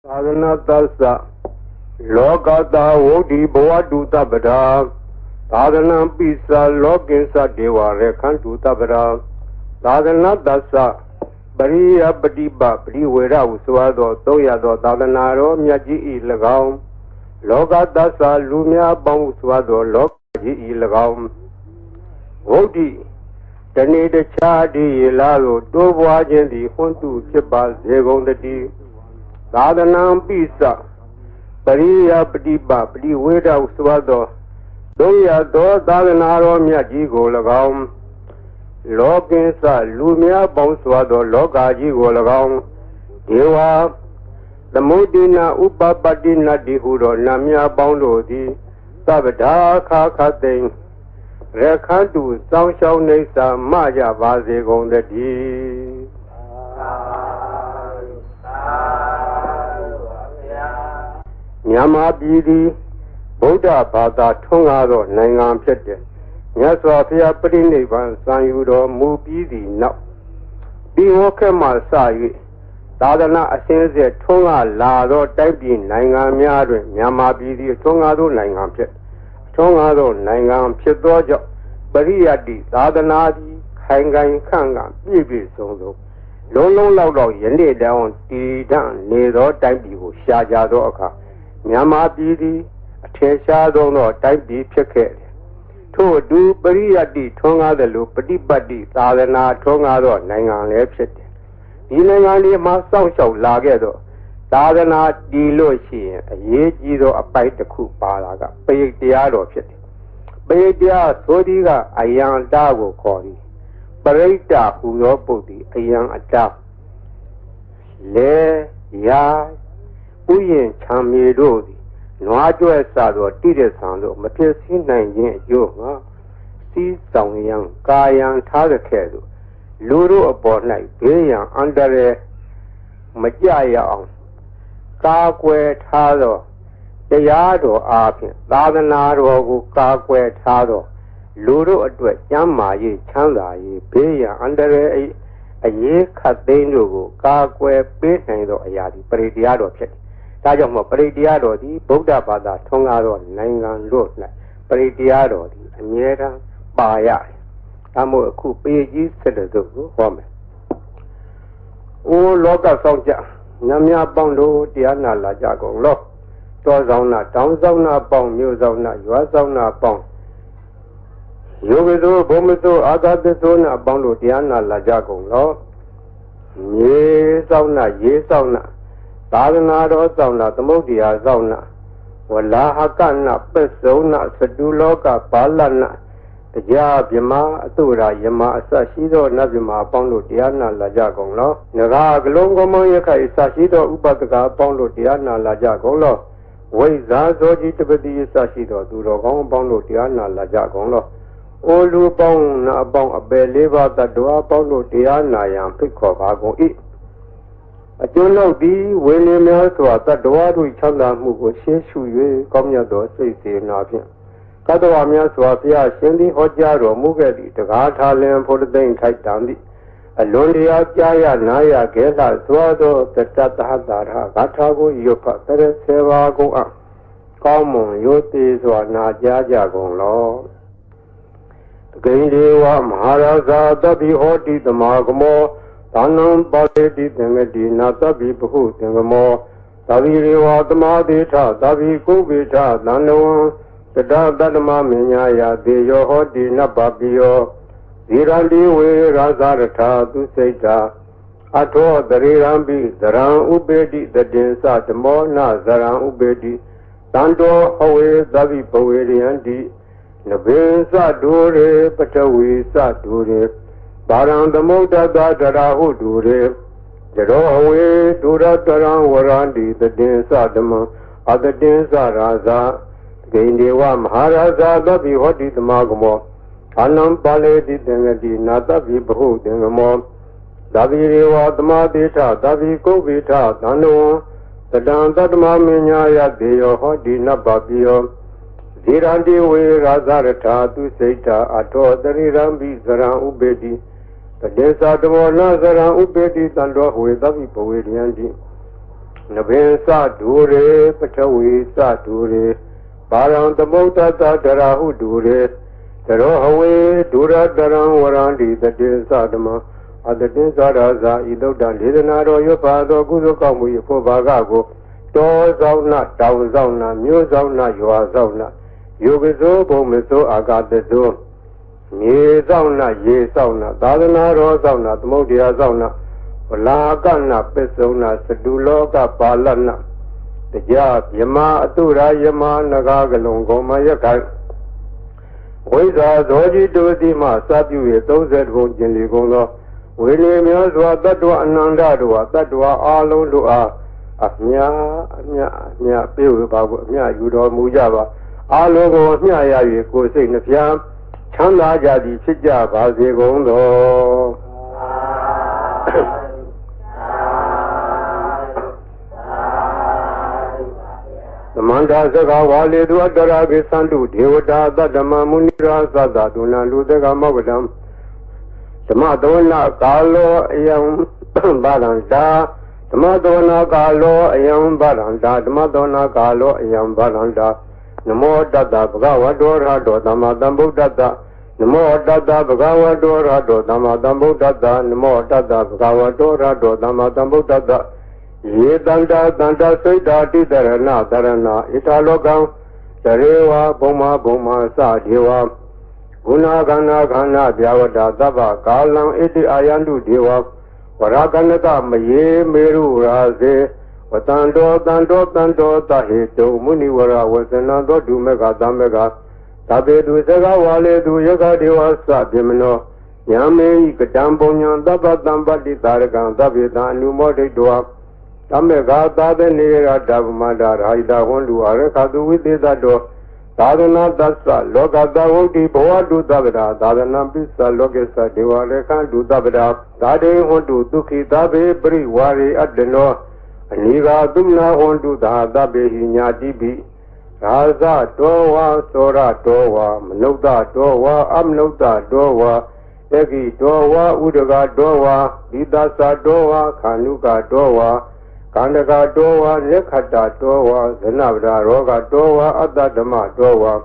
Sadhana Tassa Lokata Vodi Bhavatu Tabara Sadhana Pisa Lokinsa Deva Rekhantu Tabara Sadhana Tassa Bariya Padiba Priwera Uswado Toyado Sadhanaro Myaji Ilagam Lokatassa Lumya Bang Uswado Lokaji Ilagam Vodi Tani de Chadi Ilalo Dovajandi Huntu Chibal Zegondadi Sadhana Pisa Pariya Padiba Priwera Uswado Toyado Sadhanaro Myaji Golagam Lokinsa Lumya Bauswado Lokaji Golagam Deva The Mudina Upapadina Dihuro Namya Boundodi Sabada Kakating Rekhantu Samshau Nesa Maja Vaze Gondadi Nyama Bidi Buddha Bada Tungado Nangan Pete Nyaswafia Prinnivan Sanyudo Mubidi Now Biwokema Sayi Sadhana Asense Tunga Lado Taipi Nangan Miadwe Nyama Bidi Tungado Nangan Pete Tungado Nangan Petojo Bariyadi Sadhana Di Hangan Kanga Bibi Sondo Long Laudo Yende Down Tidan Nedo Taipi Shajado Oka Nyama Bidi Atesha Dono Taipi Peke To do Bariyadi Tonga the Lu Padipadi Sadhana Tonga Nangan Lepset Dinangani Masao Lagedo Sadhana Dilo Shi Yejido a bite the coup Palaga Paydiado Pit Paydia Sodiga Ayan Dago Kori Parita Huyopudi Ayan Adap Le Ya Uyen Chamidodi Noajo Sado Tidesando Matesi Nanjin Yoga Si Songyang Kayan Tadakedo Luru upon night Bayan under Majaya Kakwe Tado Deyado Apin Ladanaro Kakwe Tado Luru Adwet Yama Ye Chanda Ye Bayan under a ye Katendo Kakwe Pitando Ayadi Peridiado Pit Tajamo Peridiado di Buddha Bada Tongado Nangan Road Peridiado di Amira Baya Amo Kupeji said the woman. O Loka Sonja, Namia Bondo, Diana Lajago, Lo, Tozona, Townzona, Bong, Musona, Yuazona, Bong. Yogizo, Bomizo, Agadezona, Bondo, Diana Lajago, Lo, Ye Sauna, Sadhanaro Zona, the Modia Zona, Wala Hakana, Pesona, Seduloka, Palana. Ja Bima Atura Yama Sashido Nabima Pondo Diana Lajagolo Naga Glongomo Yaka Sashido Upaka Pondo Diana Lajagolo Weza Zoji Tabadi Sashido Durogong Pondo Diana Lajagolo Olu Bong Na Bong Abeliva Tadua Pondo Diana Yam Pico Vago E A Juno D William Yaswa Tadua Chanda Mugo Sheshu Comyado Sisi Navia Katawamia Swapia, Sindi Hojaro, Mugadi, the Gatalan for the Dane Tight Dandi, a Londia Jaya Naya Gela, Swado, the Tatahadara, Gatago, Yopa, Seva go up. Common, Yotis or Najaja go law. The Gandewa, Maharaza, Tabi Hoti, the Magamo, Tanam Badi, the Medina, Tabi Puhu, the Mo, Tabi Riwa, the Madita, Tabi Kubita, Nano. The Dadama Minya, the Yohodi Nababio, Zirandi, we Razarata, Duseta, Ato, the Rirambi, Zaran Ubedi, the Dinsa, the Mona, Zaran Ubedi, Sando, Hawe, Zavi Poweri and D, Nabinsa Dure, Patawi Sadure, Baran the Mota Darahu Dure, the Rohawe, Dura Daran Warandi, the Dinsa, the Mo, other Dinsa Raza. Gandewa Maharaja Dabi Hoti the Magamo, Anam Pale di Dengadi, Natabi Bhu Dengamo, Dabi Rewa Damadita, Dabi Kovita, Dano, the Dantadma Minya Deo Hoti Nababio, Zirandi we Razarata, Duseta, Ato, the Rirambi, Zaran Ubedi, the Desa de Mona, Zaran Ubedi, Tando, who is Dabi Poweriandi. Nabinsa Dure, Patawi Sa Dure, Baran the Motata Darahu Dure, Darohawe, Dura Daran Warandi, the Dinsadama, or the Dinsadaza, Idodan, Lidanaro, your father, Guzukamu, for Bagago, Doors out not, Down Zauna, Muse out not, you are Zauna, Yugizo, Bomiso, I got the door. Ye Zauna, Ye Sauna, Dadana, Rosauna, the Modia Zauna. Lagana Pesona Seduloga Palana the Jab Yama Atura Yama Nagagalongo Mayaka Weza Doji Dodima Sabu those that won't gently go William Yoswa Dadwa Anandadua Dadwa Alo Dua Nya Piu Babu Nya Yudo Mujava Alo Nya Yavi Kosi Nafia Chanda Jadi Chija Bazi Gondo The Manda Zaga Wale do Adarabi Sandu, Devada, Dama Munira Zada, Duna Ludaga Mogadam, the Madonna Galo, Yam Balanda, the Madonna Galo, Yam Balanda, the Madonna Galo, Yam Balanda, no more Dada, Bagawa Dora, the Madambo Dada, no more Dada, Bagawa Dora, the Madambo Dada, no more Dada, Bagawa Dora, the Madambo Dada. Ye Danda Danda Saidati Darana Italogam Sarewa Boma Boma Sa Deva Guna Gana Gana Diawada Dava Kalam Iti Ayandu Deva Varaganaka Maye Meru Raze Watando Tando Tahito Muniwara Wasanando Dumega Damega Tabe Duzega Wale Du Yaga Deva Sa Dimino Yame Kadambonyan Daba Damba Di Taragan Dabida Numode Dua Tamega Dada Nera Davmada Raida Hondu Arakadu with the Dado Dadana Dasa Logada Woti Boa do Davida Dadana Pisa Logesa Devarekan do Davida Dade Hondu Duki Dabe Bri Wari Adeno Aniga Dumna Hondu Dabe Hinya Dibi Raza Dowa Sora Dowa Manoda Dowa Amnoda Dowa Egi Dowa Udaga Dowa Didasa Dowa Kanuga Dowa Kandaga Dowa, Nekata Dowa, Zanabda Roga Dowa, Adadama Dowa,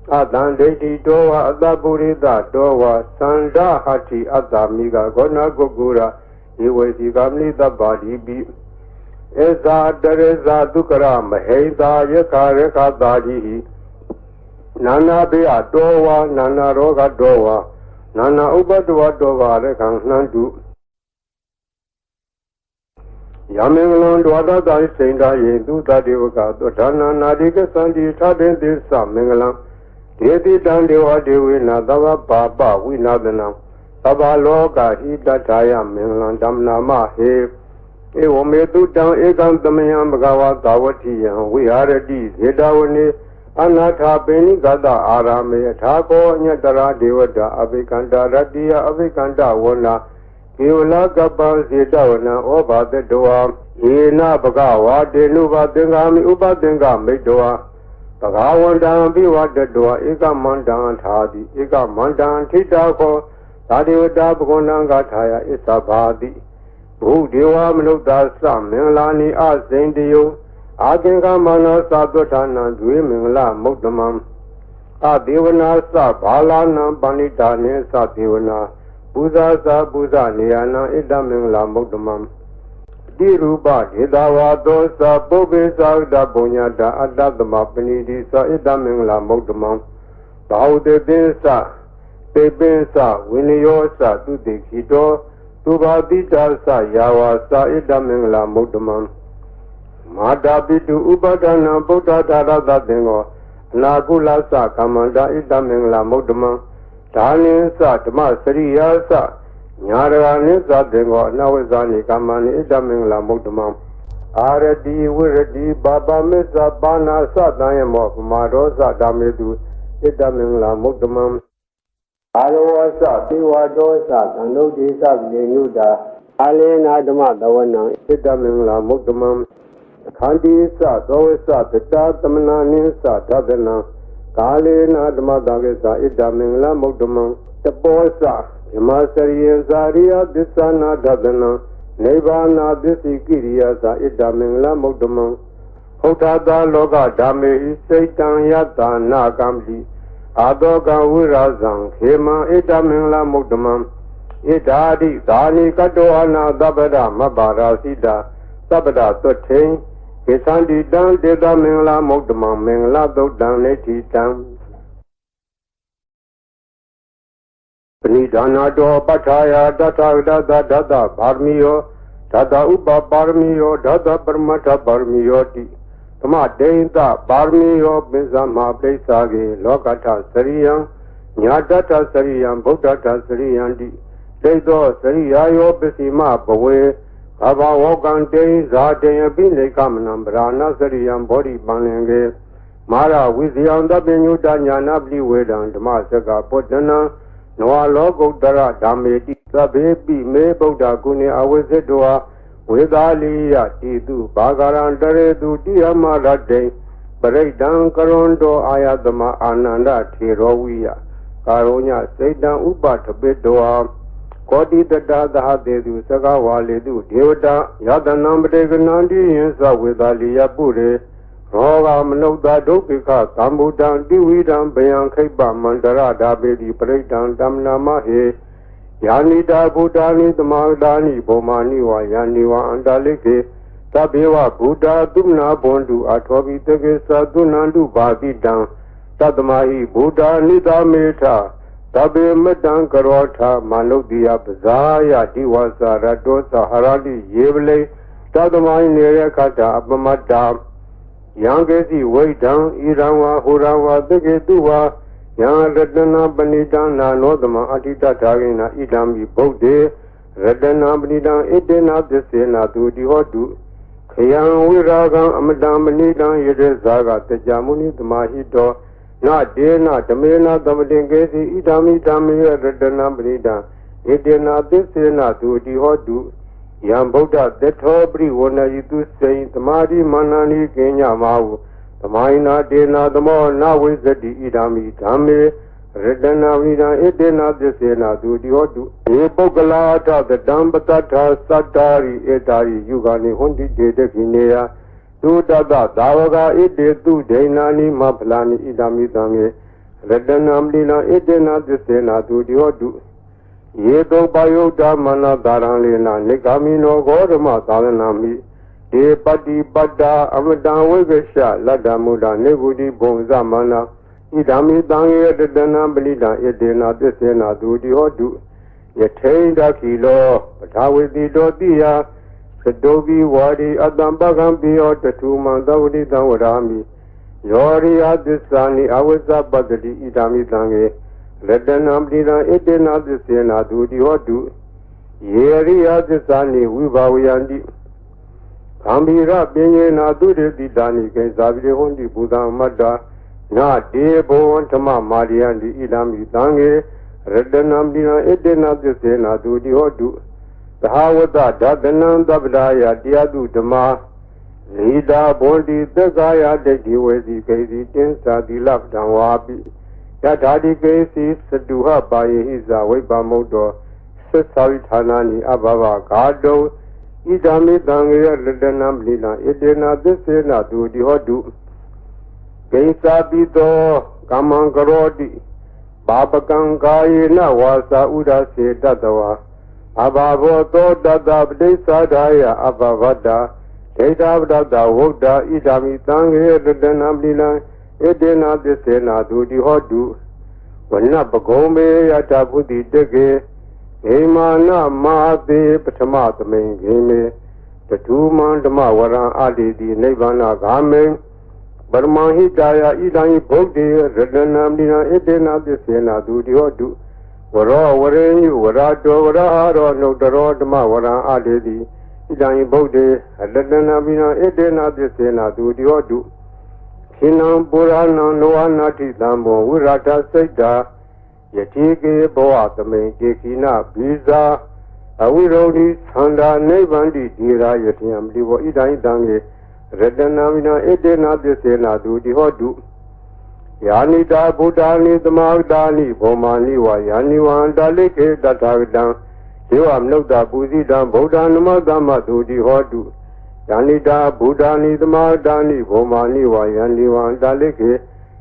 Adandeti Dowa, Adaburida Dowa, Sanda Hati Adamiga, Gona Gogura, Iwezi Gamli the body be Eza Dereza Dukara, Maheza Yakareka Daji, Nana Bea Dowa, Nana Roga Dowa, Nana Ubadua Dowa, Rekan Nandu. Yamingalan Dwada Dai Senda Yendu Dadivaka, Dana Nadika Sandi Tadin Disa Mingalam, Dedi Dandiwa Dewi Nadava Baba, we Nadana, Saba Loga, Hida Taya, Mingalan Damnama, He, Ewomedu down Egan Damayam Bagawa Dawati, we are a deed, Hedawani, Anata Beni Gada Arame, Tako, Nyadara Devada, Abikanda Radia, Abikanda Wona. Kiola Gabba Zidavana Oba the Doa, Yena Bagawa, Denuba Dengami Uba Dengami Doa, Bagawan Biwa the Doa, Ega Mandan Hadi, Ega Mandan Titako, Tadiwada Bugonanga Taya Isabadi, Budiwa Minuda Sam, Milani Azendio, Agenga Mana Sabotana, Dreamingla Mokdamam, Adivana Sabalana Banitane Sativana. Buza sa buza niyana idamingla mokdamam. Di rupa hidawa dosa bobe sa dabonya da adadama panidi sa idamingla mokdamam. Baude binsa, tebinsa, winiyosa, tudikito, tubadita sa yawa sa idamingla mokdamam. Madabidu ubadana buddha dada dingo, nagula sa kamanda idamingla mokdamam. Dani sa Dama Sriya sa Nyarani sa Dingo Nawazani Kamani Idamingla Mukdamam Aradi Wiradi Baba Misa Bana sa Dayamo Mado sa Damidu Idamingla Mukdamam Arawa sa Tiwa Dosa Kanudi sa Yenuda Alena Dama Dawana Idamingla Mukdamam Kandi sa Dawasa Pita Tamanani sa Tadana Kale na Damadagesa Idamingla Mokdamam, the Bosa, Yamasari Zaria, Disana Dadana, နိဗ္ဗာနာသစ္စိကိရိယာသာဣတ္တမင်္ဂလမုဒ္ဓမံဟုတ်တာသာလောကဓမ္မေစိတ်တံယတ္တာနာကံပိအာတောကံဝိရာဇံခေမံဣတ္တမင်္ဂလမုဒ္ဓမံဣဒာတိသာနိကတောအနာသဗ္ဗဒမဘာရာစိတာသဗ္ဗဒသွတ်ထိန်ကိသန္တိတံတေတမင်္ဂလမုဒ္ဓမံမင်္ဂလသုတ်တံနေတိတံပဏိဒါနာတောပဋ္ဌာယတထာဂတသဒတဗာရမီယောဓာတဥပပါရမီယောဓာတပရမတ္ထပါရမီယောတိသမဒိဋ္ဌပါရမီယောပိစ္ဆမပိစ္ဆာကေလောကထစရိယံညာတထစရိယံဗုဒ္ဓထစရိယံတိဒိဋ္ဌောစရိယာယောပစ္စည်းမဘဝေဘာဘဝကံတေဇာတေယပိနေကမနံဗရာဏစရိယံဘောဓိပန္လင်ကေမာရဝိဇယံတပညုတညာနာပတိဝေဒံဓမ္မစကပုတ္တနံနဝလောကုတ္တရဓမ္မေတိသဗ္ဗေပိမေဗုဒ္ဓဂုဏေအဝိဇ္ဇတောဝေသာလိယတိတုဘာဂရံတရေတုတိယမရတေပရိဒံကရွန်တောအာယတမအာနန္ဒထေရောဝိယကာရောညစိတ်တံဥပထပိတောကောတိတတသဟတေတုသကဝါလေတုဒေဝတာယတနံပတေကနန္တိယသဝေသာလိယပုရေရောဂမနုဿဒုက္ခိကသံဗုဒ္ဓံတိဝိဒံဘယံခိပ္ပမန္တရဓာပေတိပရိဒံဓမ္မနာမဟေယာနိတာဘုဒ္ဓာနိသမဂဒာနိဘောမာနိဝါယာနိဝါအန္တလိကေသဗ္ဗေဝဘုဒ္ဓသုမနာဘွန်တုအထောပိတကေသသုနန္တုဘာတိတံတတမဟိဘုဒ္ဓနိသမေထသဗ္ဗေမတံကရောထမနုဿိယပဇာယတိဝါစာရတောသဟရတိယေပလေတတမဟိနေရခတအပမတ္တာယံကေစီဝိဒံဣရံဝါဟူရံဝါသကေတုဝါယံရတနာပဏိတံနာနောသမအဋ္ဌိတထာဂိနာဣဒံမိဗုဒ္ဓေရတနာပဏိတံဣတေနာသစ္စေနာသူတိဟောတုခယံဝိရာဂံအမတံပဏိတံယတေဇာကတကြမုနိသမာဟိတောနာဒေနာဓမေနာသမတင်ကေစီဣဒံမိဓမ္မေရတနာပဏိတံဣတေနာသစ္စေနာသူတိဟောတုယံဗုဒ္ဓသတ္ထောပရိဝဏယိတုစိံသမာဓိမာနနိကိညမာဟုသမိုင်းနာဒေနာသမောနဝိဇ္ဇတိဣဒာမိဓမ္မေရတနာဝိဒံဣတေနာသစ္စေနာသူတိဟောတုဧပုဂ္ဂလာထသတံပတ္ထာသတ္တာရိဧတာရိယုဂာနိဟွန်တိတေတခိနေယသုတတသာဝကဣတေတုဒိဏာနိမဖလာနိဣဒာမိသံေရတနာမလိနာဣတေနာသစ္စေနာသူတိဟောတုယေတောပယုဒ္ဓမနတာရံလေနာနိဂာမိနောဂောဓမသာရဏမိဒေပတိပတ္တာအမတံဝိကရှလတ္တမုဒ္ဒနေဗုတိဘုံဇမနာဣဒာမိတံယေတတနာပလိတံဣတေနာသစ္စေနာသူတိဟောတုယထိန်တခိလောပထာဝေတိတောတိယသတောပိဝါဒီအတံပကံပိယောတထုမံသဝတိတံဝရာမိယောရိယသစ္စာနိအဝိဇ္ဇပတ္တိဣဒာမိတံယေရတနာပတိတံဣတေနာသစ္စေနာသူတိဟောတုယေရိယသစ္စာနိဝိဘာဝယန္တိသံဘိရပင်ယေနာသူတေတိတာနိကေဇာပိဟွန်တိဘုဒ္ဓမတ္တာနာတေဘောဓမ္မမာရိယန္တိဣဒာမိတံယေရတနာပတိတံဣတေနာသစ္စေနာသူတိဟောတုသဟဝတဒသနံသဗ္ဗဒါယတရားတုဓမ္မာလိတာဘွန်တိသက္ကာယဒိဋ္ဌိဝေစီကေစီတင်းစာတိလပ္ပံဝါပိယထာတိကေစီသတုဟပါယေဟိဇာဝိပ္ပမုတ်တောသစ္စာဝိဌာနာနိအဘဘဂါတုဣဒာမိတံယေရတနာပလိနာဣတေနာသစ္စေနာသူတိဟောတုဂိသာပိတောကမ္မံကရောတိပါပကံကာယေနဝါစာဥဒစေတတဝါအဘဘောသောတတပတိစ္ဆာဒာယအဘဝတ္တဒိဋ္ဌပတ္တဝုဒ္ဓဣဒာမိတံယေရတနာပလိနာဣတေနာသစ္စေနာသူတိဟောတုဝနပဂုံမေယတဘုတိတကေဟိမာနမာသေပထမသမိန်ခေမေတထုမံဓမ္မဝရံအာတိတိနိဗ္ဗာနဂာမေပရမဟိတာယဣဒံဘုဒ္ဓေရတနာမိနာဣတေနာသစ္စေနာသူတိဟောတုဝရောဝရေညဝရတောဝရဟာရောနှုတ်တရောဓမ္မဝရံအာတိတိဣဒံဘုဒ္ဓေရတနာမိနာဣတေနာသစ္စေနာသူတိဟောတုခိနံပုရဏံနောအနာတိသံဘောဝိရတစိတ်တာယတိကေဘောသမိန်တေခိနဘိဇာအဝိရောဓိသန္တာနိဗ္ဗန္တိဒီရာယတိယံမတိဘောဣဒံတံေရတနာမိနာဣတေနာသစ္စေနာသူတိဟောတုယာနိတာဗုဒ္ဓာနိသမဂဒာနိဘောမာနိဝါယာနိဝံတလိခေတထာဂတံ ဒေဝမနုဿပူဇိတံဗုဒ္ဓနမသမ္မသူတိဟောတုယန္တိတာဗုဒ္ဓာနိသမာတာနိဘောမာနိဝါယန္တိဝံတာလိခေ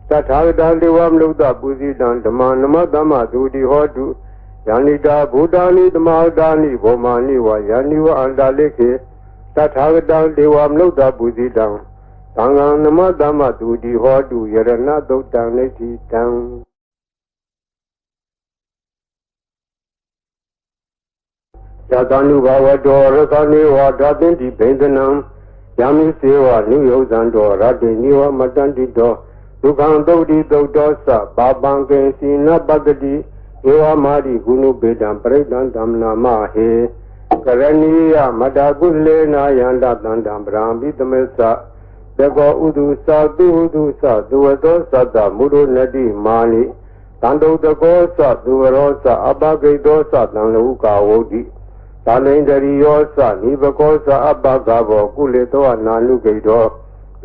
တထာဂတဒေဝမနုဿပူဇိတံဓမ္မနမသမ္မသူတိဟောတုယန္တိတာဗုဒ္ဓာနိသမာတာနိဘောမာနိဝါယန္တိဝံတာလိခေတထာဂတဒေဝမနုဿပူဇိတံသံဃံနမသမ္မသူတိဟောတုယရဏသုတ်တံနိဋ္ဌိတံယတနုဘဝတောရခဏေဝါဓာတိတိဘိန္ဒနံယမိစေဝနုယုဇံတောရတ္တိနိဝမတန္တိတောဒုက္ခံသုတ်တိသုတ်တောသပါပံကေစီနပတ္တိဧဝမာတိဂုဏုပေတံပရိဒံဓမ္မနာမဟေကရဏီယမတကုလေနာယန္တတန္တံပရံပိသမေသတကောဥဒုသသူဥဒုသသူဝတောသတ္တမုဒုနတိမာနိတန္တုတကောသသူဝရောသအပဂိတောသတံလောကဝုဒ္ဓိသာလိန္ဒရိယောသနိဘကောသအပဂဘောကုလေတောနာနုဂိတော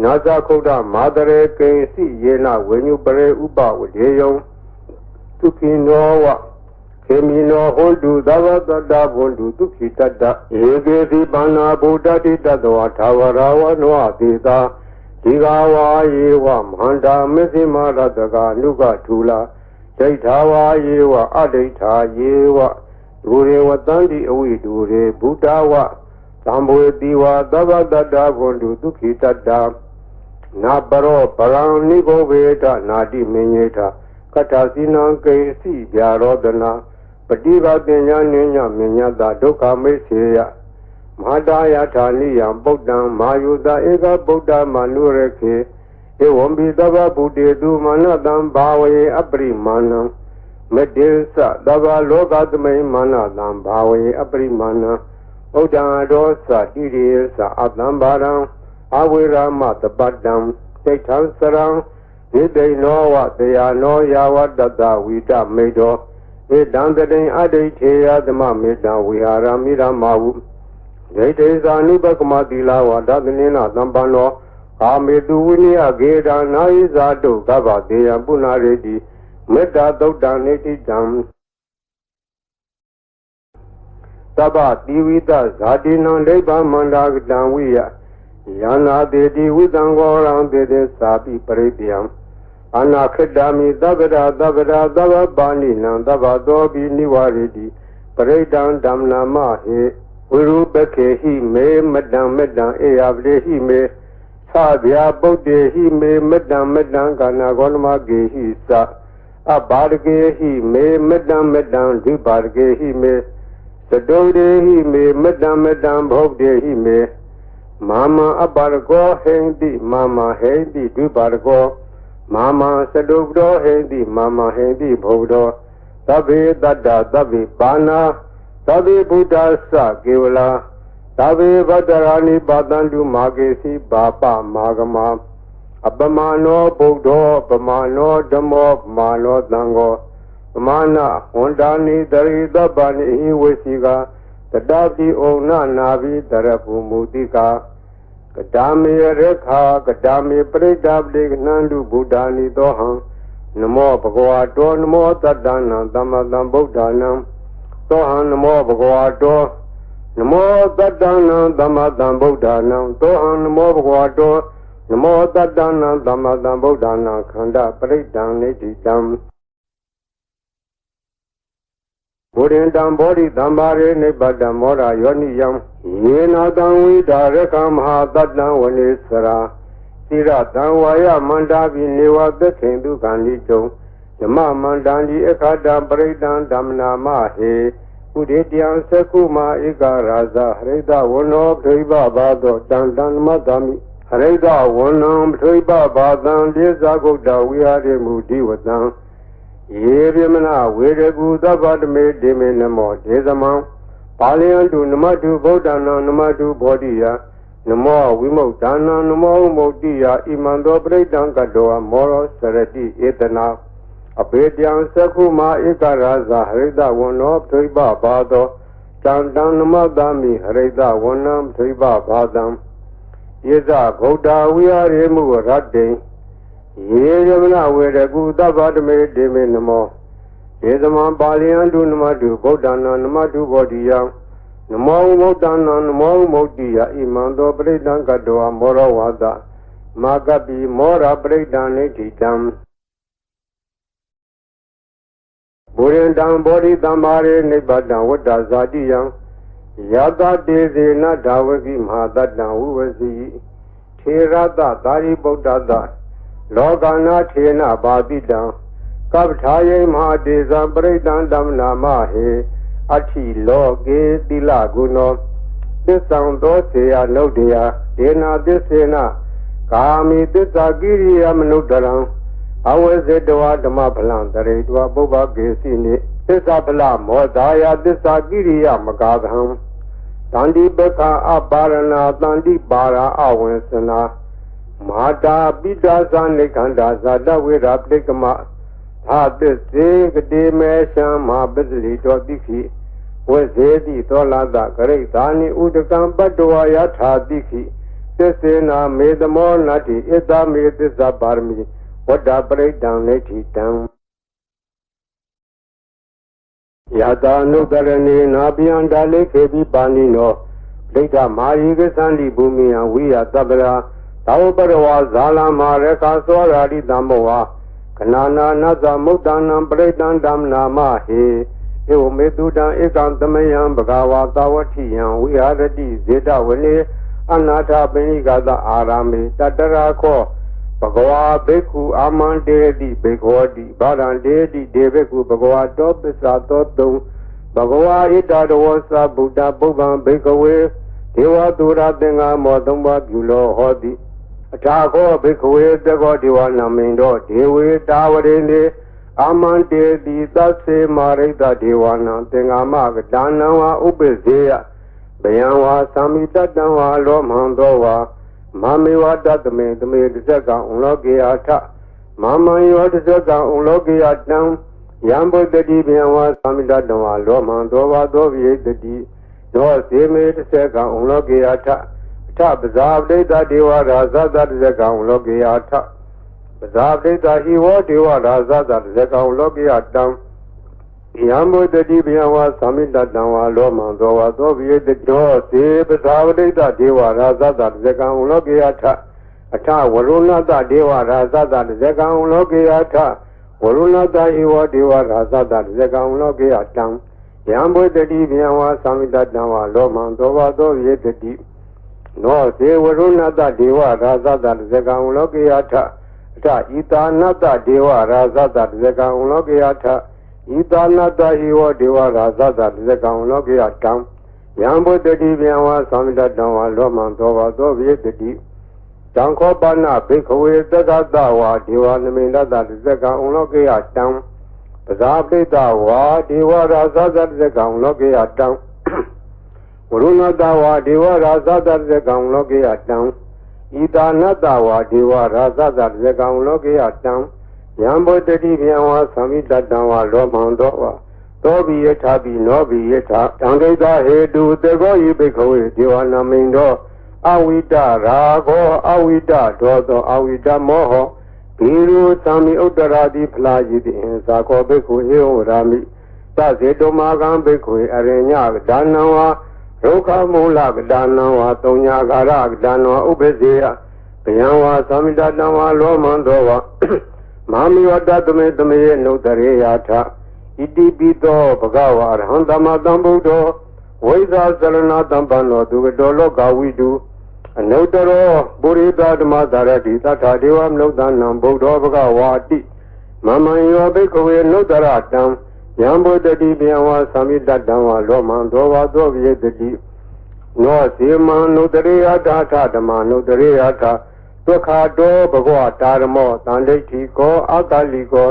နာသခုဒ္ဓမာတရေကိစီယေနဝိညုပရေဥပဝဒေယံသုခိနောဝခေမိနောဟောတုသဗ္ဗတတ္တဘွန်တုသုခိတတ္တဧကေတိပန္နာဗုဒ္ဓတိတတ္တဝါသာဝရဝနောသေသာဒီဃဝါယေဝမဟန္တာမစ္စိမရတကနုကထူလာဒိဋ္ဌာဝါယေဝအဒိဋ္ဌာယေဝဒူရေဝတန္တိအဝိဒူရေဘုဒ္ဓဝသံဘဝေတိဝသဗ္ဗတတ္တဘွန်တုသုခိတတ္တနာပရောပရံနိဘောဝေတနာတိမင်းယေထကထာစီနံကေစီဗျာရောဒနာပฏิဘာပညာနိညမညတဒုက္ခမိတ်စေယမဟာတာယထာနိယံဗုဒ္ဓံမာယုတဧကဗုဒ္ဓမနုရခေဧဝံဘိသဗ္ဗဗုတေတုမာနတံဘာဝေအပရိမာဏံမတေသသဗ္ဗလောကသမိမာနတံဘာဝေအပရိမာဏံဥဒ္ဒံဒောသတိရေသအတံဘာရံအဝိရမတပတ္တံသိဋ္ဌံစရံဣတိနောဝတေယနောယာဝတတဝိတမေတောဧတံတတိအဋ္ဌိထေယသမမေတံဝိဟာရမိရမဟုဒိဋ္ဌိဇာနိပကမတိလာဝဒသနိနာသံပန္နောကာမေတုဝိနိယဂေဒာနာယိဇာတုကဗ္ဗတေယပုဏ္ဏရေတိမေတ္တာသုတ်တံနိတိတံသဗ္ဗတိဝိတဇာတိနံဒိဗ္ဗမန္တာကတံဝိယယန္နာတေတိဝိတံဂောရံတေတေသာပိပရိတယံအနာခိတာမိသဗ္ဗရာသဗ္ဗရာသဗ္ဗပါဏိနံသဗ္ဗသောပိနိဝရတိပရိဒံဓမ္မနာမဟေဝိရုပခေဟိမေမတံမတံအေယပတိဟိမေသဗျာပုတ္တေဟိမေမတံမတံကာနာဂောနမကေဟိသအဘာရကေဟိမေမတံမတံဒိဘာရကေဟိမေသတုတေဟိမေမတံမတံဘုဒ္ဓေဟိမေမာမအပါရကောဟိန္တိမာမဟိန္တိဒိဘာရကောမာမသတုပ္တောဟိန္တိမာမဟိန္တိဘုဒ္ဓောသဗ္ဗေတတ္တသဗ္ဗေပါဏာသဗ္ဗေဘုဒ္ဓသကေဝလာသဗ္ဗေဗတ္တရာနိပါတံတုမာကေစီဘာပမာဂမအပမနောဗုဒ္ဓောပမနောဓမ္မောပမနောသံဃောပမနာဝန္တာနိတရိသဗ္ဗနိဟိဝေစီကာတတပိဩနနာဘိတရภูမူတိကာကဒါမေရခာကဒါမေပရိဒပတိကနန္တုဗုဒ္ဓာနိသောဟံနမောဘဂဝါတောနမောတတ္တနာသမ္မတံဗုဒ္ဓာနံသောဟံနမောဘဂဝါတောနမောတတ္တနာသမ္မတံဗုဒ္ဓာနံသောဟံနမောဘဂဝါတောနမောတတ္တနာသမ္မတံဗုဒ္ဓာနံခန္ဓာပရိဒံနိတိတံဘုရင်တံဘောဓိသမ္မာရေနိဗ္ဗတံမောရယောနိယံယေနတံဝိဒါရကမဟာတတ္တံဝနေစရာသီရတံဝါယမန္တာပိနေဝသခေတုကံတိတုံဓမ္မမန္တံဒီအခါတံပရိဒံဓမ္မနာမဟေဥဒေတယံသကုမာဧကရာဇဟရိတဝနောပရိဘဘာသောတံတံမတ္တမိဟရိတဝနံပရိဘဘာသံဒေဇဂုတ်တဝိဟာရေမူဒီဝတံယေပြမနာဝေရကုသဗ္ဗတမေဒေမေနမောဒေသမံပါဠိယံတုနမတုဗုဒ္ဓနာနမတုဘောဓိယနမောဝိမုတ်ဒါနံနမောမုတ်တိယဣမံသောပရိဒံကတောမောရောစရတိဧတနာအဘေတယံသက္ခုမာဧကရာဇဟရိတဝနောပရိဘဘာသောတံတံနမတမိဟရိတဝနံပရိဘဘာသံယေဇဗုဒ္ဓဝိဟာရေမုရတ္တိယေယမနဝေရကုသဗ္ဗတမေဒေမေနမော ေသမံပါဠိယံတုနမတုဗုဒ္ဓနာနမတုဘောဓိယံနမောဗုဒ္ဓနာနမောမုတ်တိယဣမံသောပရိဒံကတ္တောမောရဝါဒမာကပိမောရပရိဒံနိဋ္ဌိတံဘူရင်တံဘောဓိတံမာရေနိဗ္ဗတံဝတ္တဇာတိယံယတတေဇေနဒါဝကိမဟာတတံဝုဝစီထေရတသာရိပုတ္တသလောကနာထေနဘာတိတံကပ္ပထာယိမဟာတေဇံပရိဒံဓမ္မနာမဟေအထိလောကေတိလဂုဏောသစ္ဆံသောစေယနုဒ္ဒယဒေနာသစ္စေနကာမိသစ္စာကိရိယမနုဒရံအဝေဇတဝဓမ္မဖလံတရေတဝပုဗ္ဗကေစီနိသစ္စာဖလမောဒါယသစ္စာကိရိယမကာသံတန္တိပခအပါရဏတန္တိပါရာအဝေစနာမာတာပိတာဇာနိခန္ဓာဇာတဝေရာပဋိကမသာသစ္စေကတိမေရှံမဟာပစ္စလိတောတိခိဝေဇေတိသောလာတဂရိသာနိဥဒကံပတ္တဝါယထာတိခိသစ္စေနာမေသမောနတ္တိဣတမေသစ္စာပါရမီဝတ္တပရိဒံနိဋ္ဌိတံယတာနုတရဏေနာပိယံဒါလိခေပိပါဏိနောဒိဋ္ဌမာယိကသန္တိဘူမိယံဝိယတပ္ပရာသာဝပရဝါဇာလမရခသောရာတိတမောဝါခဏနာနသမုဒ္ဒနာပရိဒံဓမ္မနာမဟေဧဝမေတုတံဧကံသမယံဘဂဝါသဝတိယံဝိဟာရတိဇေတဝနေအနာထပိဏိကသအာရမေတတရာခောဘဂဝါဘိက္ခုအာမန္တေတိဘေခောတိဗာရံတေတိဒေဘိက္ခုဘဂဝါတောပစ္စာတောတုံဘဂဝါဣတတဝောသဗုဒ္ဓပုဗ္ဗံဘိကဝေဒေဝသူရသင်္ဃမောသုံးပါးပြုလောဟောတိအထာခောဘိကဝေတကောဒေဝနာမိန်တော်ဒေဝေတာဝရေနေအာမန္တေတိသစ္စေမာရိတဒေဝနာသင်္ဃမကဒါနံဝါဥပ္ပဇေယဘယံဝါသမိတတံဝါလောမံသောဝါမမေဝတတမေတမေတဇကံဥလောကေယထမမံယောတဇကံဥလောကေယတံယံဘုဒ္ဓတိဘယံဝါသမိတတံဝါလောမံသောဝါသောဝိတတိသောစေမေတဇကံဥလောကေယထအထပဇာပဋိတဒေဝရာဇသတဇကံဥလောကေယထပဇာပဋိတဟိဝဒေဝရာဇသတဇကံဥလောကေယတံယံဘုဒ္ဓတိဘယံဝါသမိတတံဝါလောမံသောဝါသောဝိတတိသောစေပဇာပဋိတဒေဝရာဇသတဇကံဥလောကေယထအထဝရုဏတဒေဝရာဇသတဇကံဥလောကေယထဝရုဏတဟိဝဒေဝရာဇသတဇကံဥလောကေယတံယံဘုဒ္ဓတိဘယံဝါသမိတတံဝါလောမံသောဝါသောဝိတတိနောစေဝရုဏတဒေဝရာဇသတဇကံဥလောကေယထအထဣတာနတဒေဝရာဇသတဇကံဥလောကေယထဣတာနတဟိဝဒေဝရာဇသတဇကံဥလောကေယတံယံဘုဒ္ဓတိဘယံဝါသမိတတံဝါလောမံသောဝါသောဝိတတိတံခောပနဘိခဝေသက္ကတဝါဒေဝနမိတတတဇကံဥလောကေယတံပဇာပိတဝါဒေဝရာဇသတဇကံဥလောကေယတံဝရုဏတဝါဒေဝရာဇသတဇကံဥလောကေယတံဣတာနတဝါဒေဝရာဇသတဇကံဥလောကေယတံယံဘုဒ္ဓတိဘယံဝါသမိတတံဝါလောမံသောဝါသောဘိယထာပိနောဘိယထာတံဒိဋ္ဌဟေတုတေကောယိဘိခဝေဒေဝနာမိန်တော်အဝိတရာဂောအဝိတဒောသောအဝိတမောဟဘိရုသံမိဥတ္တရာတိဖလာယိတိအင်္စာခောဘိက္ခုဧဝရာမိသဇေတုမာကံဘိက္ခုအရိညကဒါနံဝါဒုက္ခမူလကဒါနံဝါသုံးညာကာရကဒါနံဝါဥပ္ပဇေယဘယံဝါသမိတတံဝါလောမံသောဝါမာမိဝတ္တသမေတမေနုတရေယထဣတိပိသောဘဂဝါရဟံသမ္မာသမ္ဗုဒ္ဓောဝိဇာသရဏတံပန္နောသူကတောလောကဝိတုအနုတရောပုရိသဓမ္မသာရတိသတ္ထာဒေဝမနုဿနံဗုဒ္ဓောဘဂဝါတိမမံယောဘိက္ခဝေနုတရတံယံဘုဒ္ဓတိဘယံဝါသမိတတံဝါလောမံသောဝါသောဝိတတိနောစေမံနုတရေယထာထဓမ္မနုတရေယထာဒုက္ခတောဘဂဝတာရမောတန်ဒိဋ္ဌိကောအာတလိကော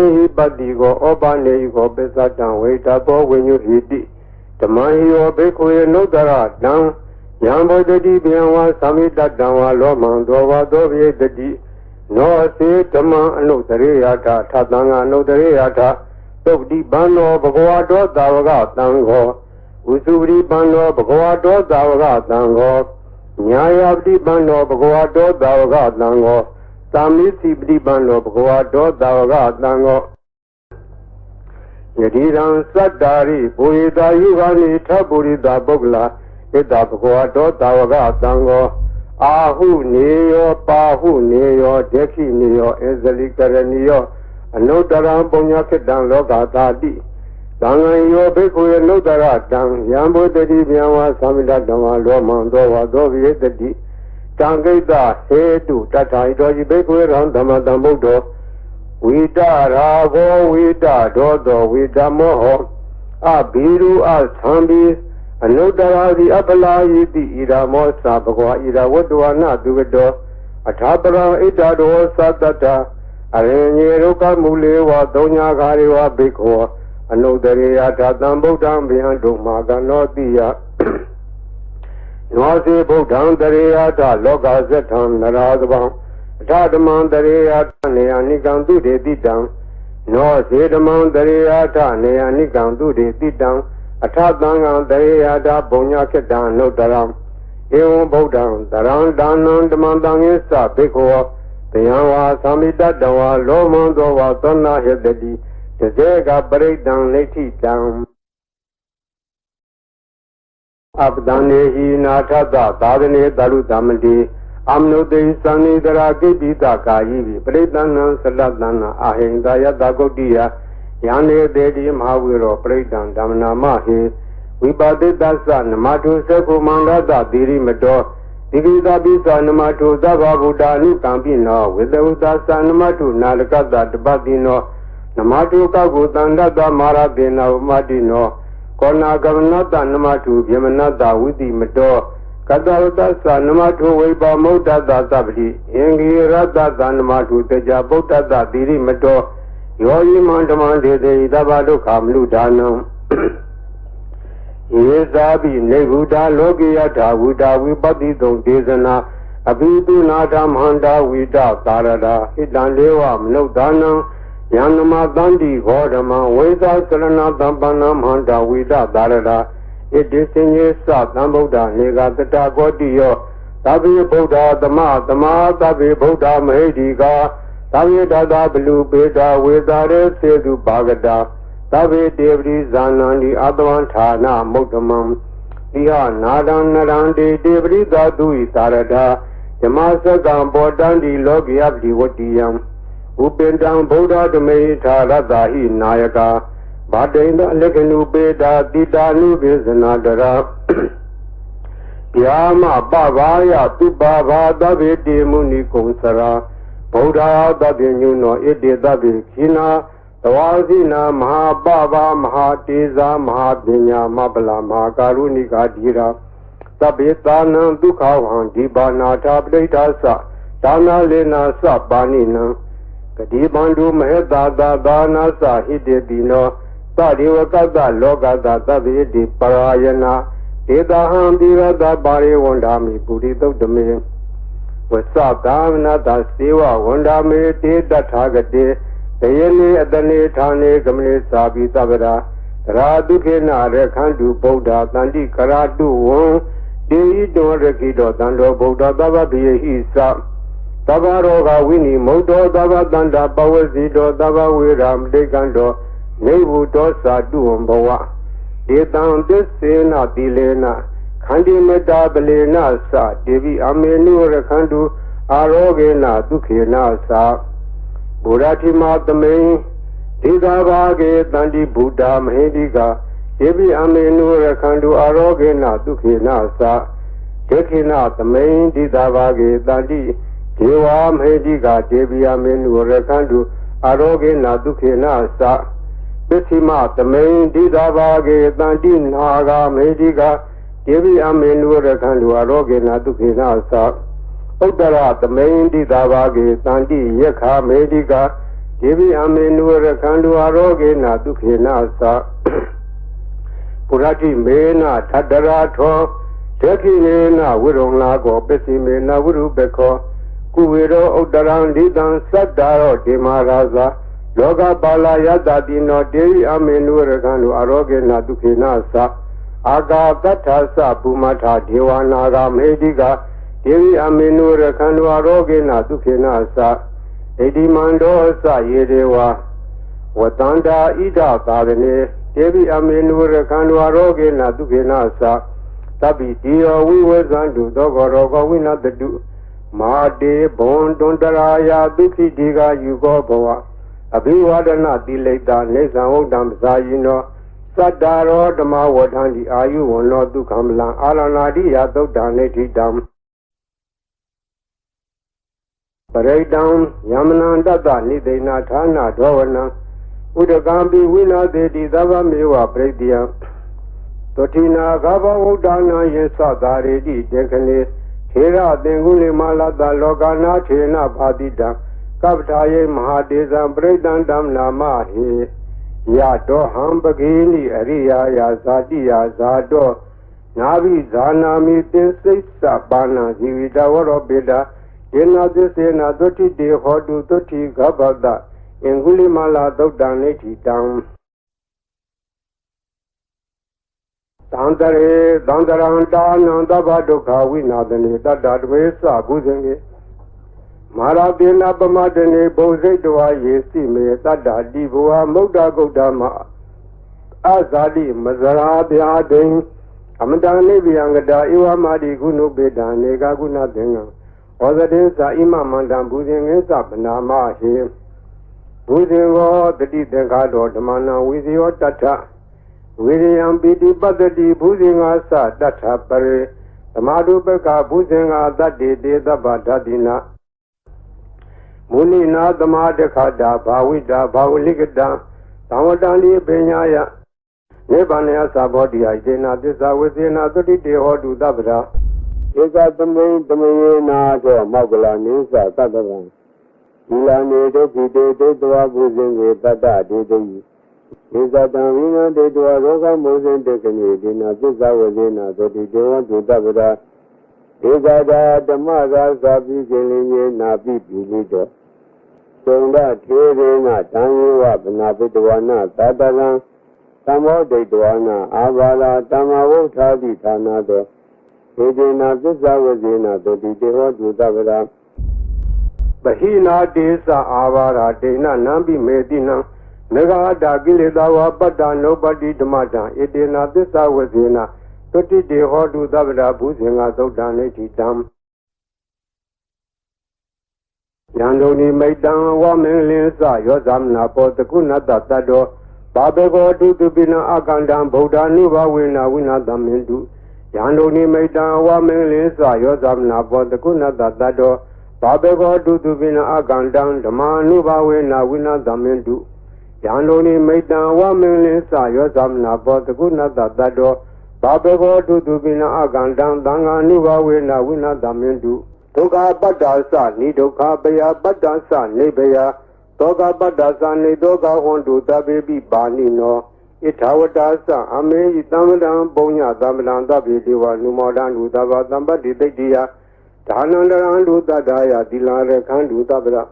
ဧဟိပတ္တိကောဩပနေယကောပစ္စတံဝေတကောဝိညုဟိတိဓမ္မဟိယောဘိက္ခဝေနုတရတံယံဘုဒ္ဓတိဘယံဝါသမိတတံဝါလောမံသောဝါသောဝိတတိနောစေဓမ္မအနုတရေယထာထသံဃအနုတရေယထာသုတ်တိဘန္နောဘဂဝတောသာဝကတံဃောဥစုပတိဘန္နောဘဂဝတောသာဝကတံဃောညာယပတိပန္နောဘဂဝတောသာဝကတံဃောသာမိစီပတိပန္နောဘဂဝတောသာဝကတံဃော ယတိရံသတ္တာရိဘူရိတာယုဂာနိထပုရိတာပုဂ္ဂလာဣတ္တဘဂဝါတောတာဝကသံဃောအာဟုနေယောပါဟုနေယောဒက္ခိနေယောဧဇလိကရဏီယောအနုတ္တရံပုညခိတံလောကသာတိသံဃံယောဘိက္ခုယနုတ္တရတံယံဘုတ္တိဗျံဝါသမိတတံဝါလောမံသောဝါသောဝိတတိတံဂိတဟေတုတထာဟိတောจิဘိက္ခုယရံဓမ္မတံဗုဒ္ဓောဝိတရာဂောဝိတဒောသောဝိတမောဟောအဘိရုအသံဘိအနုတ္တရာတိအပလာယိတိဣရာမောသာဘဂဝါဣရာဝတ္တဝနာသူကတောအထာပရံဣတ္တရောသတ္တတအရိညေရုကမူလေဝသုံးညာခါရေဝဘိက္ခောအနုတ္တရေယထာတံဗုဒ္ဓံဗျံတုမာကနောတိယနောစေဗုဒ္ဓံတရေယထလောကဇထံနရာသဗံအထဓမ္မံတရေယထနေယနိကံသူတေတိတံနောစေဓမ္မံတရေယထနေယနိကံသူတေတိတံအထသံဃံတရေယထဘုံညာခေတ္တံနုတ္တရံဧဝံဗုဒ္ဓံတရံဒါနံဓမ္မံတံယေသဘိက္ခောတယံဝါသမိတတဝါလောမံသောဝါသောနာဟေတတိတဇေကပရိဒံလိဋ္ဌိတံအပဒံနေဟိနာထသသာသနေတရုတမတိအမနုတေသံနိတရာကိပိတကာယိပရိဒံနံသလတံအာဟိန္ဒယတဂုတ်တိယယံနေတေတိမဟာဝိရောပရိဒံဓမ္မနာမဟိဝိပါတိတသနမတုသက္ခုမန္တတသီရိမတောဒီကိသပိသနမတုသဗ္ဗဗုဒ္ဓအနုကံပိနောဝိတဝုတသနမတုနာလကတတပတိနောနမတုကကုတန္တတမာရတေနဝမတိနောကောနာကမနတနမတုဗျမနတဝိတိမတောကတဝတ္သနမတုဝိပါမௌတတသဗ္ဗတိအင်္ဂိရတသနမတုတေကြဗုဒ္ဓတသီရိမတောယောယိမန္တမံဒေတေသဗ္ဗဒုက္ခမနုဒါနံယေဇာပိနေဗုဒ္ဓလောကိယထာဝုဒဝိပတိတုံဒေသနာအဘိတုနာဓမ္မန္တာဝိတသာရတာဣတံလေဝမနုဒါနံယန္နမတန္တိဂောဓမံဝိသသရဏတံပန္နမန္တာဝိတသာရတာဣတိစဉ္ယေသသံဗုဒ္ဓနေကတတကောတိယောသဗ္ဗေဗုဒ္ဓသမသမာသဗ္ဗေဗုဒ္ဓမဟိတိကာသဗ္ဗေတတဘလူပေတာဝေသာရေသေတုပါကတာသဗ္ဗေတေပရိဇာနန္တိအတဝံဌာနမုဒ္ဓမံတိဟနာဒံနရန္တိတေပရိသာတုဤသာရတာဓမ္မစကံဘောတန္တိလောကိယပတိဝတ္တိယံဥပင်တံဗုဒ္ဓဓမေထာရတ္တာဟိနာယကာဗာတိန္ဒလက္ခဏုပေတာတိတာနုပိစနာတရာဗျာမပဘာယသူပါဘာသဗ္ဗေတိမုနိကုံစရာဗုဒ္ဓသဗ္ဗညုနောဣတိသဗ္ဗေခိနာသဝါစီနာမဟာပဘာမဟာတေဇာမဟာပညာမပလာမဟာကာရုဏိကာဓိရာသဗ္ဗေသာနံဒုက္ခဝံဒီပါနာထာပဋိဋ္ဌာသဒါနာလေနာသပါဏိနံကတိပန္တုမဟေတာသာဒါနာသဟိတေတိနောသဒေဝကတ္တလောကတသဗ္ဗေတိပရာယနာဒေတာဟံတိရတပါရိဝန္ဒာမိပုရိသုတ်တမေဝသကာမနတစေဝဝန္ဒာမေတေတထာဂတေတယေနိအတနေဌာနေကမနိသာပိသဗ္ဗရာသရာဒုခေနရခန္တုဗုဒ္ဓတန္တိကရာတုဝံဒေဟိတောရခိတောတန္တောဗုဒ္ဓသဗ္ဗဗေဟိသသဗ္ဗရောဂဝိနိမုတ်တောသဗ္ဗတန္တာပဝစီတောသဗ္ဗဝေရာမတိကံတောနေဘုတောသာတုဝံဘဝဧတံသစ္စေနတိလေနခန္တိမေတ္တာပလေနသဒေဝိအမေနုရခန္တုအာရောဂေနဒုခေနသဘုရားတိမသမိန်ဒေသာဘာဂေတန္တိဗုဒ္ဓမဟိတိကာဒေဝိအမေနုရခန္တုအာရောဂေနဒုခေနသဒေခေနသမိန်ဒေသာဘာဂေတန္တိဒေဝမဟိတိကာဒေဝိအမေနုရခန္တုအာရောဂေနဒုခေနသပစ္စည်းမသမိန်ဒေသာဘာဂေတန္တိနာဂမဟိတိကာဒေဝိအမေနုရခန္တုအာရောဂေနဒုခေနသဥတ္တရသမိန်တိသာဘာဂေတန္တိယက္ခမေတိကာဒေဝိအမေနုရခန္တုအာရောဂေနဒုခေနသပုရတိမေနထတရာထောဒက္ခိနေနဝိရုံလာကောပစ္စည်းမေနဝိရုပခောကုဝေရောဥတ္တရံဒိတံသတ္တာရောဒေမရာဇာလောကပါလာယတတိနောဒေဝိအမေနုရခန္တုအာရောဂေနဒုခေနသအာဂါတထာသပုမထာဒေဝနာဂမေတိကာဒေဝိအမေနုရခန္တုအာရောဂေနဒုခေနသဣတိမန္တောသယေဒေဝဝ Watanda ida tadane, Devi Aminur Kanwaroge Nadukena sa, Tabi Dio we was unto Dogoroga wina the do. Made bon dondaraya duki diga yugo boa. Abiwadana dileta Nesan Odam Zayino, Sadaro Dama Wadandi Ayu will not do Kamlan Alanadi Yato Daneti Dam. Paradam Yamananda Nidena Tana Dovana Udagambi Wina de Dava Mewa Predia Totina Gava Udana Yesadari Dekane Hera Denguli Malada Logana Chena Badida Kaptaye Mahadeza Bredandam Nama He Yato Hambagini Aria Yazadi Yazado Navi Zanami Tensisa Bana Jivida Warobeda Yena Desena Doti De Hodu Doti Gabada Enguli Mala Dodaneti Dam Dandare Dandaranta Nandava Doka Winadane Dadadwesa Buzenge Mara Dena Bamadene Boze Dua Yesi Me Tada Divua Moda Godama Azadi Mazara Biading Amadane Biangada Iwa Madi Gunu Beda Nega Guna Denga Ozadesa Imamandam Buzing Sapnama He Buzingo the Didengado Damana Wizio Tata William Bidi Badadi Buzingasa Data Pare Tamadu Beka Buzinga Dadi the Badadina Munina Damadekada Bawida Bawligada Tamadani Benyaya Nebanea Sabodia Jena Disa Wizina Dodi Hodu Dabra Eka Tamina Magala Nisa Tadavan Ilane de Pide de Dua Buzing Tata de Isa Tamina de Dua Roga Mosen de Canadian, Disa Wazina, Dodi Dewan to Dabra Isa Damaga Sabi Gilin Nabi Pilito Sonda Tirina Tangiwa Nabiduana Tadalan Tamo de Duana Avala Tamawo Tadi Tanado Edina Disa Wazina, Dodi Dewan to Dabra Bahina Desa Avara Dena Nambi Medina Nega Dagile Dawa Bada nobody Damada Edina Desa Wazina Toti de Hodu Dabra Buzinga Zodaneti Dam Yandoni Maidan Wamen Linsa Yozamna Potakuna Tado Babego Dubina Agandam Boda Niva Wina Wina Damindu Yandoni Maidan Wamen Linsa Yozamna Potakuna Tado Babego Dubina Agandam Damanuva Wina Wina Damindu Yandoni Maidan Wamen Linsa Yozamna Potakuna Tado Babego Dubina Agandam Danga Niva Wina Wina Damindu Toga Badasa Nidoka Baya Badasa Nebaya Toga Badasa Nidoga Hondu Dabi Banino Itawadasa Ame Tamadan Bonya Damadan Dabi Diva Numodan Udava Dambadi Dia Tanandarandu Dadaya Dilare Kandu Dabra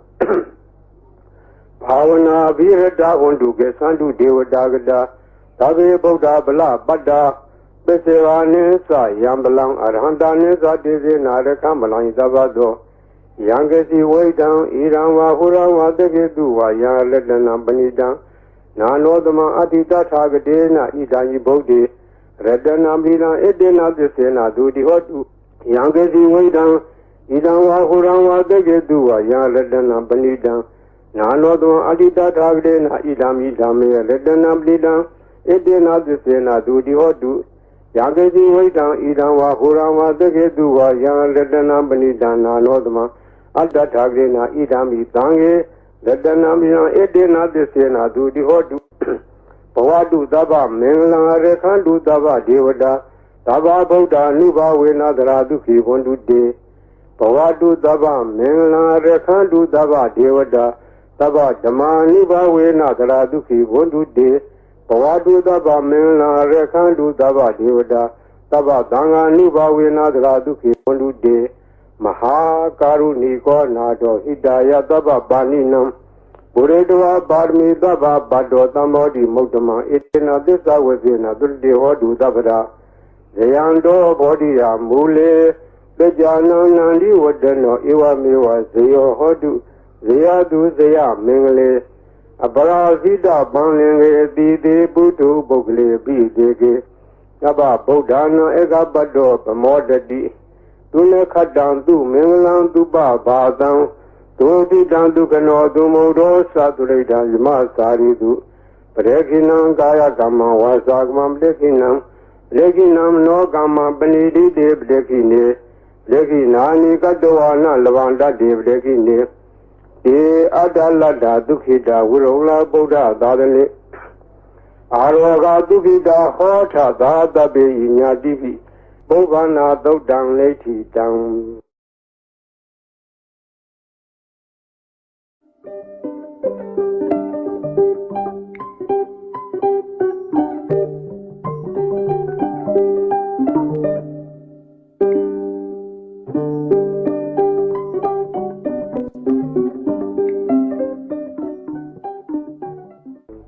Pavana Virada Hondu Gesandu Deva Dagada Dabi Boda Bala Bada Besevanesa Yambalang Arhandanesa Dizzy Narakamalang Zavado Yangesi Waidan Irama Hurawa Degeduwa Yan Ledanam Banidan Nanodama Adita Tagadena Idayi Bodi Redanam Bina Edena Desena Dudi Hotu Yangesi Waidan Idama Hurawa Degeduwa Yan Ledanam Banidan Nanodama Adita Tagadena Idam Idame Ledanam Lidan Edena Desena Dudi Hotu Yagati Waitan Idanwa Hurama Degeduwa Yan Ledanam Banidan Nanodama Alda Tagrena Idami Tange Ledanam Edena Desena Dudi Hodu Pawadu Daba Mengla Rekandu Daba Devada Daba Boda Nuba Wena Draduki Wondu De Pawadu Daba Mengla Rekandu Daba Devada Daba Dama Nuba Wena Draduki Wondu De Pawadu Daba Mengla Rekandu Daba Devada Daba Danga Nuba Wena Draduki Wondu De Maha Karuniko Nado Hidaya Daba Baninam Buredwa Barmi Daba Bado Tamodi Motama Itina Disa Wazina Dulde Hodu Dabra Zayando Bodia Mule Dejana Nandi Wadano Iwa Miwa Zayo Hodu Zayadu Zaya Mingle အပရာဇိတပံလင်ကေတိတိပုထုပုဂ္ဂလေပိတေကေသဗ္ဗဗုဒ္ဓနာဧကပတ္တောပမောတတိသူလခတံသူမင်္ဂလံသူပဘာသံသူတိတံသူကနောသူမုဒ္ဒောသတုရိတံယမသာရိတုပရေခိနံကာယကမ္မဝါစာကမ္မပရေခိနံနောကမ္မပဏိတိတေပရေခိနေပရေခိနာနိကတဝါနလဗန္တတေပရေခိနေဧအတ္တလတ္တာဒုခိတာဝိရုလဗုဒ္ဓသာသနိအာရောဂဒုခိတာဟောထသာတပေဣညာတိပိပုဗ္ဗနာသုတ်တံလိဋ္ဌိတံ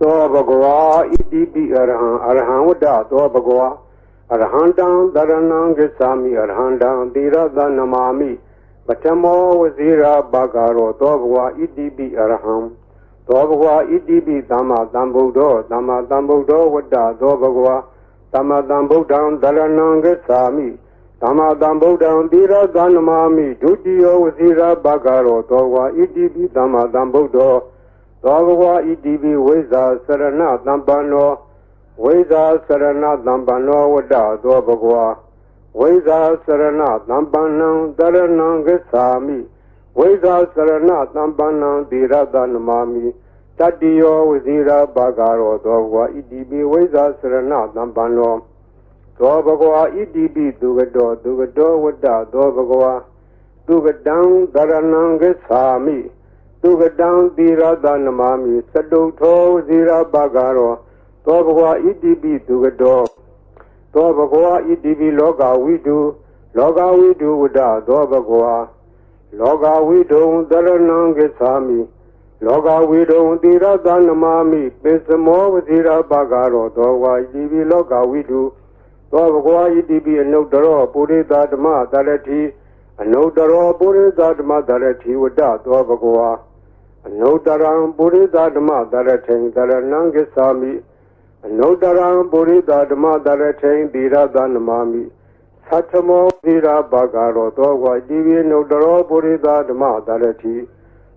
သောဘဂဝါဣတိပိအရဟံဝတ္တသောဘဂဝါအရဟံတံတရဏံဂစ္ဆာမိအရဟံတံသီရသနမာမိပထမောဝဇိရာဘဂရောသောဘဂဝါဣတိပိအရဟံသောဘဂဝါဣတိပိသမ္မာသမ္ဗုဒ္ဓောသမ္မာသမ္ဗုဒ္ဓောဝတ္တသောဘဂဝါသမ္မာသမ္ဗုဒ္ဓံတရဏံဂစ္ဆာမိသမ္မာသမ္ဗုဒ္ဓံသီရသနမာမိဒုတိယဝဇိရာဘဂရောသောဘဂဝါဣတိပိသမ္မာသမ္ဗုဒ္ဓောသောဘဂဝါဣတိပိဝိဇ္ဇာစရဏသမ္ပန္နောဝိဇ္ဇာစရဏသမ္ပန္နောဝတ္တသောဘဂဝါဝိဇ္ဇာစရဏသမ္ပန္နံတရဏံဂစ္ဆာမိဝိဇ္ဇာစရဏသမ္ပန္နံသီရသနမာမိတတ္တိယောဝဇိရာဘဂရောသောဘဂဝါဣတိပိဝိဇ္ဇာစရဏသမ္ပန္နောသောဘဂဝါဣတိပိသူကတောဝတ္တသောဘဂဝါသူကတံတရဏံဂစ္ဆာမိသူကတံသီရသနမာမိသတုထောဝဇိရာဘဂရောသောဘဂဝါဣတိပိသူကတောသောဘဂဝါဣတိပိလောကဝိတုဝတ္တသောဘဂဝါလောကဝိတုံတရဏံဂစ္ဆာမိလောကဝိတုံသီရသနမာမိပိစမောဝဇိရာဘဂရောသောဘဂဝါဣတိပိလောကဝိတုသောဘဂဝါဣတိပိအနုတ္တရောပုရိသဓမ္မတရတိအနုတ္တရောပုရိသဓမ္မတရတိဝတ္တသောဘဂဝါအနုတ္တရံပုရိသဓမ္မတရထိန်တရဏံဂစ္ဆာမိအနုတ္တရံပုရိသဓမ္မတရထိန်သီရသနမာမိသတ္ထမောသီရဘဂရောသောဝါတိဝိနုတ္တရောပုရိသဓမ္မတရတိ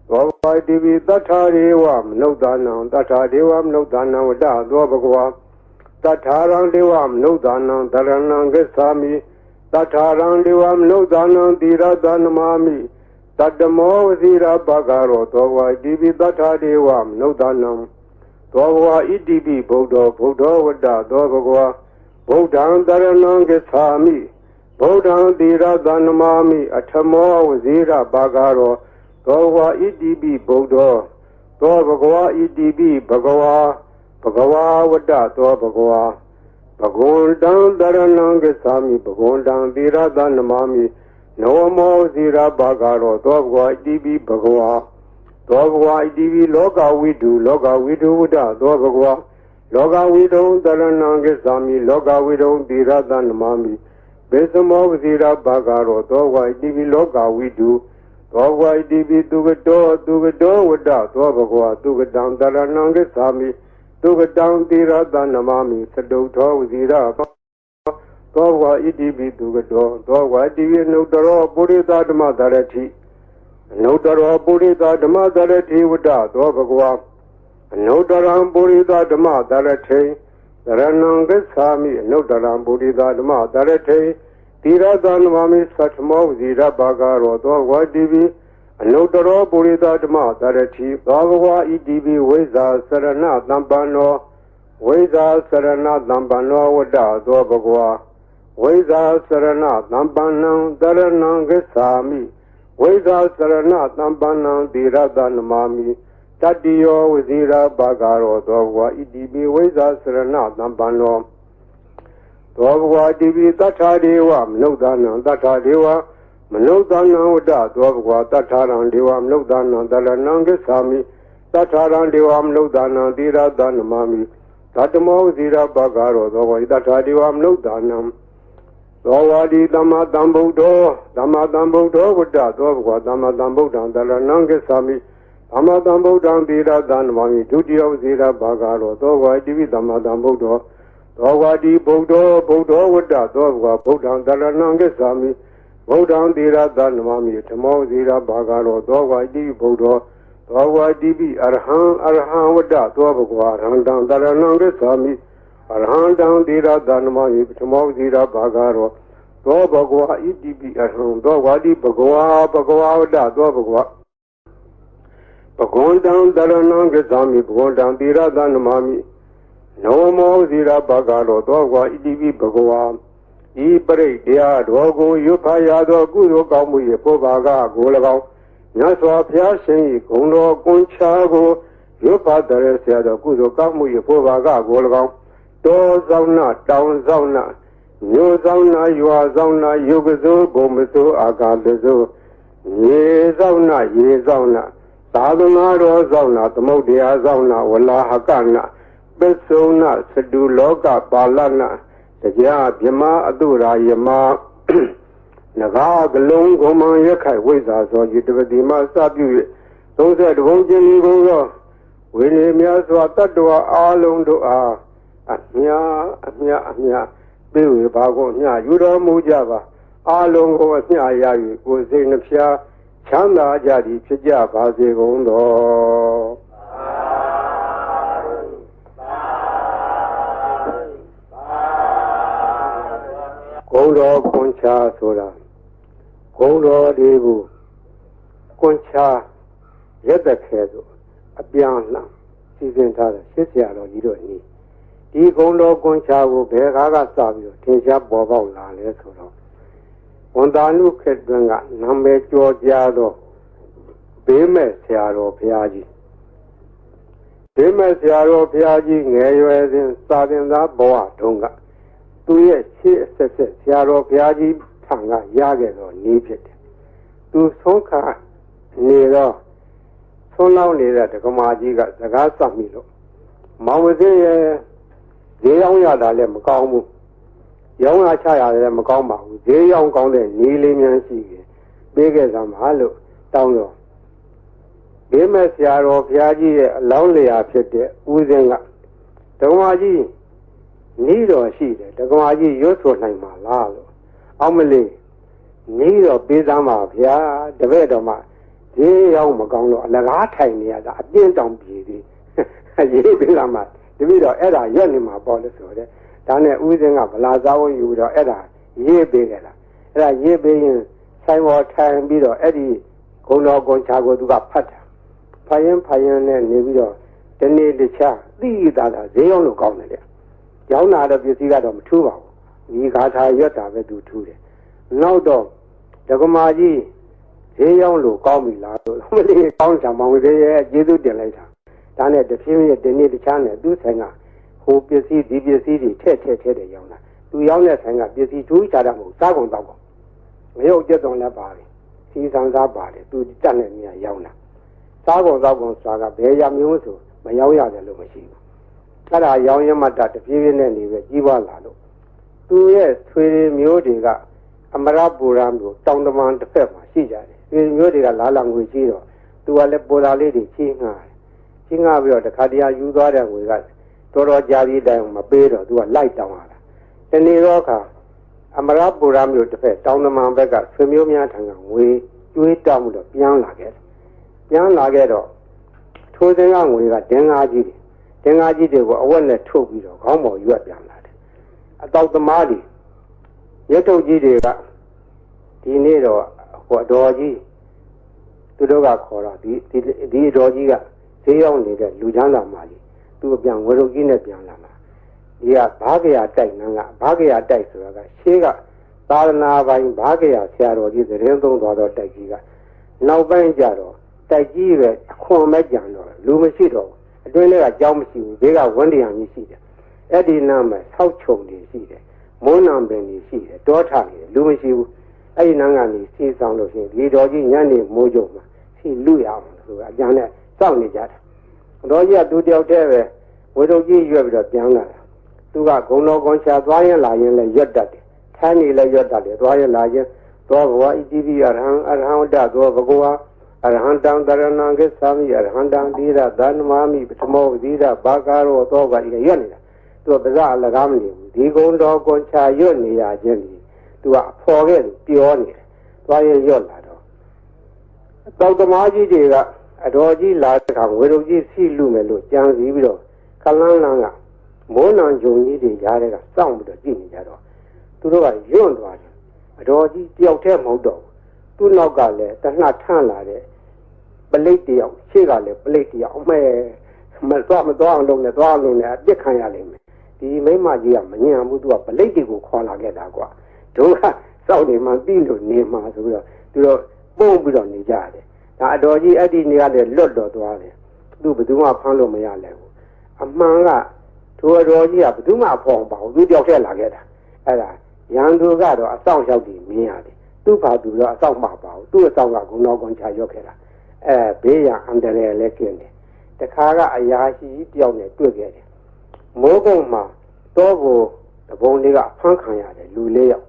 သောဝါတိဝိတထာရေဝမနုဿာနံတထာဒေဝမနုဿာနံဝတ္တသောဘဂဝါတထာရံဒေဝမနုဿာနံတရဏံဂစ္ဆာမိတထာရံဒေဝမနုဿာနံသီရသနမာမိတတ္တမောဝဇိရာဘဂရောသောဝါဣတိပိတထာဒေဝမနုဿာနံသောဘဂဝါဣတိပိဗုဒ္ဓောဝတ္တသောဘဂဝါဗုဒ္ဓံတရဏံဂစ္ဆာမိဗုဒ္ဓံသီရသနမာမိအထမောဝဇိရာဘဂရောသောဘဂဝါဣတိပိဗုဒ္ဓောသောဘဂဝါဣတိပိဘဂဝါဝတ္တသောဘဂဝါဘဂဝန္တံတရဏံဂစ္ဆာမိဘဂဝန္တံသီရသနမာမိနောမောဇိရာဘဂရောသောဘဂဝါဣတိပိဘဂဝါသောဘဂဝါဣတိပိလောကဝိတုဝတ္တသောဘဂဝါလောကဝိတုံတရဏံဂစ္ဆာမိလောကဝိတုံသီရသနမာမိဘေသမောဇိရာဘဂရောသောဘဂဝါဣတိပိလောကဝိတုသောဘဂဝါဣတိပိသူကတောဝတ္တသောဘဂဝါသူကတံတရဏံဂစ္ဆာမိသူကတံသီရသနမာမိသတုထောဝဇိရာသောဘဂဝါဣတိပိသူကတောသောဘဂဝါဣတိပိအနုတ္တရောပုရိသဓမ္မတရတိအနုတ္တရောပုရိသဓမ္မတရတိဝတ္တသောဘဂဝါအနုတ္တရံပုရိသဓမ္မတရထိတရဏံဂစ္ဆာမိအနုတ္တရံပုရိသဓမ္မတရထိသီရသနမာမိသတ္ထမောဇိရဘဂရောသောဘဂဝါဣတိပိအနုတ္တရောပုရိသဓမ္မတရတိသောဘဂဝါဣတိပိဝိဇ္ဇာစရဏသမ္ပန္နောဝိဇ္ဇာစရဏသမ္ပန္နောဝတ္တသောဘဂဝါဝိဇ္ဇာစရဏသမ္ပန္နံတရဏံဂစ္ဆာမိဝိဇ္ဇာစရဏသမ္ပန္နံသီရသနမာမိတတ္တိယောဝဇိရာဘဂရောသောဘဂဝါဣတိပိဝိဇ္ဇာစရဏသမ္ပန္နောသောဘဂဝါဣတိပိတထာဒေဝမနုဿာနံတထာဒေဝမနုဿာနံဝတ္တသောဘဂဝါတထာရံဒေဝမနုဿာနံတရဏံဂစ္ဆာမိတထာရံဒေဝမနုဿာနံသီရသနမာမိသတ္တမောဝဇိရာဘဂရောသောဘဂဝါတထာဒေဝမနုဿာနံသောဝါဒီသမ္မာသမ္ဗုဒ္ဓောဝတ္တသောဘဂဝါသမ္မာသမ္ဗုဒ္ဓံတရဏံဂစ္ဆာမိသ သမတံဗုဒ္ဓံသီရသံနမောမိဒုတိယဝဇေရဘာဂရောသောဝါတိပိသမတံဗုဒ္ဓောသောဝါတိဗုဒ္ဓောဗုဒ္ဓောဝတ္တသောဘဂဝါဗုဒ္ဓံတရဏံဂစ္ဆာမိဗုဒ္ဓံသီရသံနမောမိဓမ္မောဝဇေရဘာဂရောသောဝါတိဗုဒ္ဓောသောဝါတိပိအရဟံဝတ္တသောဘဂဝါရဟံတံတရဏံဂစ္ဆာမိအရဟံတံသီရသံနမောမိဓမ္မောဝဇေရဘာဂရောသောဘဂဝါဣတိပိအရဟံသောဝါတိဘဂဝါဝတ္တသောဘဂဝါဘဂဝန္တံတရဏံဂစ္ဆာမိဘဂဝန္တံသီရသံနမောမိနောမောဇိရဘာဂရောသောဘဂဝါဣတိပိဘဂဝါဤပရိတ်တရားတော်ကိုရွတ်ဖတ်ရသောကုသိုလ်ကောင်းမှု၏ဘောဘာကကို၎င်းမြတ်စွာဘုရားရှင်၏ဂုဏ်တော်ကွန်ချာကိုရွတ်ဖတ်တဲ့ဆရာတော်ကုသိုလ်ကောင်းမှု၏ဘောဘာကကို၎င်းတောဆောင်နာတောင်ဆောင်နာမြို့ဆောင်နာရွာဆောင်နာယုဂဇောဘုံမစိုးအာကာတဇောရေဆောင်နာရေဆောင်နာသာသနာတော်ဆောင်နာသမုဒ္ဒရာဆောင်နာဝလာဟကနာပစ္စုနာသတုလောကပါဠနာတရားမြမအတုရာယမနဂါကလုံးဂုံမံရခိုင်ဝိဇ္ဇာသောယတပတိမစပြု၍32ဘုံကျင်ဒီကုန်သောဝိနည်းများစွာတတ္တဝါအာလုံးတို့အားအမြပေးဝေပါကုန်အမြယူတော်မူကြပါအာလုံးကိုအမြရ၍ကိုယ်စိတ်နှဖျားချမ်းသာကြသည်ဖြစ်ကြပါစေကုန်သောဂုံတော်ကွန်ချာဆိုတာဂုံတော်ဒီကိုကွန်ချာရက်သက်ခဲဆိုအပြန်လှန်စီစဉ်ထားတဲ့ရှစ်ဆရာတော်ကြီးတို့ဤဒီဂုံတော်ကွန်ချာကိုဘယ်ကားကစပြီးတော့ထင်ရှားပေါ်ပေါက်လာလဲဆိုတော့ဝန်တာနုခေတ်တွင်ကနာမည်ကျော်ကြားသောဘေးမဲ့ဆရာတော်ဘုရားကြီးဘေးမဲ့ဆရာတော်ဘုရားကြီးငယ်ရွယ်စဉ်စာသင်သားဘဝတုန်းကသူရဲ့ရှေ့ဆက်ဆရာတော်ဘုရားကြီးထံကရခဲ့တော့နေဖြစ်တယ်သူဆုံးခါနေတော့ဆုံးလောင်းနေတဲ့ဒကမာကြီးကစကားဆက်မိလို့မောင်ဝသိရဲ့ဈေးရောက်ရတာလည်းမကောင်းဘူးရောင်းရချရလည်းမကောင်းပါဘူးဈေးရောက်ကောင်းတဲ့နေလေးများရှိတယ်ပေးခဲ့သမှာလို့တောင်းတော့ဘေးမဲ့ဆရာတော်ဘုရားကြီးရဲ့အလောင်းလျာဖြစ်တဲ့ဦးစင်းကဒကမာကြီးနီးတော်ရှိတယ်ဒကမာကြီးရွတ်ဆိုနိုင်မှာလားလို့အောက်မလေးနီးတော်ပေးသမ်းပါဗျာတပည့်တော်မှဈေးရောက်မကောင်းတော့အလကားထိုင်နေရတာအပြင်းတောင်ပြေသေးရေးပေးလာမှတပည့်တော်အဲ့ဒါရွတ်နေမှာပေါ့လို့ဆိုတဲ့ဒါနဲ့ဦးစင်းကဗလာစားဝယူတော့အဲ့ဒါရေးပေးကြတာအဲ့ဒါရေးပေးရင်ဆိုင်ဝေါ်ထိုင်ပြီးတော့အဲ့ဒီဂုံတော်ကွန်ချာကိုသူကဖတ်တာဖတ်ရင်နဲ့နေပြီးတော့ဒီနေ့တခြားသိတာဈေးရောက်လို့ကောင်းတယ်တဲ့ကျောင်းနာတော့ပစ္စည်းကတော့မထူးပါဘူးဒီဂါထာရွတ်တာပဲသူထူးတယ်နောက်တော့ဒကမာကြီးဈေးရောက်လို့ကောင်းပြီလားလို့မလေးကောင်းချင်မောင်သေးရဲ့ကျေးဇူးတင်လိုက်တာဒါနဲ့တဖြည်းဖြည်းဒီနေ့တခြားနဲ့သူ့ဆိုင်ကဟိုပစ္စည်းဒီပစ္စည်းတွေထည့်တယ်ရောင်းတာသူရောင်းတဲ့ဆိုင်ကပစ္စည်းထူးခြားတာမဟုတ်စားကုန်တော့ကုန်မရုပ်ကျက်တော်လည်းပါတယ်စီဆန်းစားပါတယ်သူတက်နေမြရောင်းတာစားကုန်တော့ကုန်ဆိုတာကဘယ်ရမျိုးဆိုမရောင်းရတယ်လို့မရှိဘူးအဲ့ဒါရောင်းရမှတတပြေးပြေးနဲ့နေပဲကြီးပွားလာလို့သူရဲ့ဆွေမျိုးတွေကအမရပူရမျိုးတောင်တမန်တစ်ဖက်မှာရှိကြတယ်ဆွေမျိုးတွေကလာလာငွေကြီးတော့သူကလည်းပေါ်လာလေးတွေချင်းငှားပြီးတော့တခါတည်းယူသွားတဲ့ငွေကတော်တော်ကြာပြီးတိုင်မပေးတော့သူကလိုက်တောင်းလာတာတနေ့တော့အခါအမရပူရမျိုးတစ်ဖက်တောင်တမန်ဘက်ကဆွေမျိုးများထံကငွေကျွေးတောင်းလို့ပြန်လာခဲ့တော့ထိုးစင်းကငွေကဒင်္ဂါကြီးတွေကိုအဝက်နဲ့ထုတ်ပြီးတော့ခေါင်းပေါ်ရွက်ပြန်လာတယ်အတောက်သမားတွေရုပ်ထုတ်ကြီးတွေကဒီနေ့တော့ဟိုအတော်ကြီးသူတို့ကခေါ်တော့ဒီအတော်ကြီးကဈေးရောက်နေတဲ့လူချမ်းသာမကြီးသူ့ပြန်ဝရုပ်ကြီးနဲ့ပြန်လာမှာဒီကဘာကရာတိုက်နန်းကဘာကရာတိုက်ဆိုတာကရှေးကသာသနာပိုင်းဘာကရာဆရာတော်ကြီးသတင်းသုံးသွားတော့တိုက်ကြီးကနောက်ပိုင်းကျတော့တိုက်ကြီးပဲအခွန်မဲ့ကြံတော့လူမရှိတော့အတွင်းထဲကကြောင်းမရှိဘူးဘေးကဝန်းတရားကြီးရှိတယ်အဲ့ဒီနားမှာဆောက်ချုံတွေရှိတယ်မုန်းနံပင်တွေရှိတယ်တောထတွေလူမရှိဘူးအဲ့ဒီနားကနေစီဆောင်လို့ရှိရင်ဒီတော်ကြီးညနေမိုးကြုံမှာစီလူရအောင်ဆိုတာအကြံနဲ့စောင့်နေကြတယ်တော်ကြီးကသူတယောက်တည်းပဲဝေထုတ်ကြီးရွက်ပြီးတော့ပြန်လာတာသူကဂုံတော်ကွန်ချာသွားရင်လာရင်လည်းရွက်တတ်တယ်ထမ်းနေလည်းရွက်တတ်တယ်သွားရင်လာရင်သောဘဝဣတိပိအရဟံဝတ္တသောဘဂဝါ အရဟံတံတရဏံကိသာမိအရဟံတံတိရသန္နမာမိပထမောဝိဒဘာကာရောသောကရွတ်နေတာသူကပဇာအလကားမနေဘူးဒီကုံတော်ကွန်ချာရွတ်နေရခြင်းဒီသူကအဖော်ခဲ့ပြောနေတယ်သွားရရွတ်လာတော့တောက်သမားကြီးတွေကအတော်ကြီးလာတဲ့ခါဝေရုပ်ကြီးစီလူမယ်လို့ကြံစည်ပြီးတော့ခလန်းလန်းကမိုးနံဂျုံကြီးတွေရားတဲ့ကစောင့်ပြီးတော့ကြည့်နေကြတော့သူတို့ကယွန့်သွားတယ်အတော်ကြီးတယောက်တည်းမဟုတ်တော့သူ့နောက်ကလည်းတနှထန့်လာတဲ့ပလိတ်တယောက်ရှေ့ကလည်းပလိတ်တယောက်အမဲမသွားအောင်လုပ်နေသွားအောင်လုပ်နေအပြစ်ခံရလိမ့်မယ်ဒီမိမကြီးကမညံဘူးသူကပလိတ်တွေကိုခေါ်လာခဲ့တာကွာတို့ကစောင့်နေမှပြီးလို့နေမှဆိုပြီးတော့သူတို့ပုံပြီးတော့နေကြတယ်ဒါအတော်ကြီးအဲ့ဒီနေရာလည်းလွတ်တော်သွားတယ်သူဘယ်သူမှဖမ်းလို့မရလဲဘူးအမှန်ကထိုအတော်ကြီးကဘယ်သူမှဖော်မပါဘူးသူတယောက်တည်းလာခဲ့တာအဲ့ဒါရန်သူကတော့အဆောင်ရောက်ပြီးမြင်ရတယ်သူ့ဘာသူတော့အဆောင်မပါဘူးသူ့အဆောင်ကဂုဏောကွန်ချရောက်ခဲ့တာဘေးရန်အန္တရာယ်လည်းကျင်းတယ်တခါကအရာရှိတယောက်နဲ့တွေ့ခဲ့တယ်မိုးကုန်းမှာတော့ကိုတဘုံလေးကဖမ်းခံရတယ်လူ၄ယောက်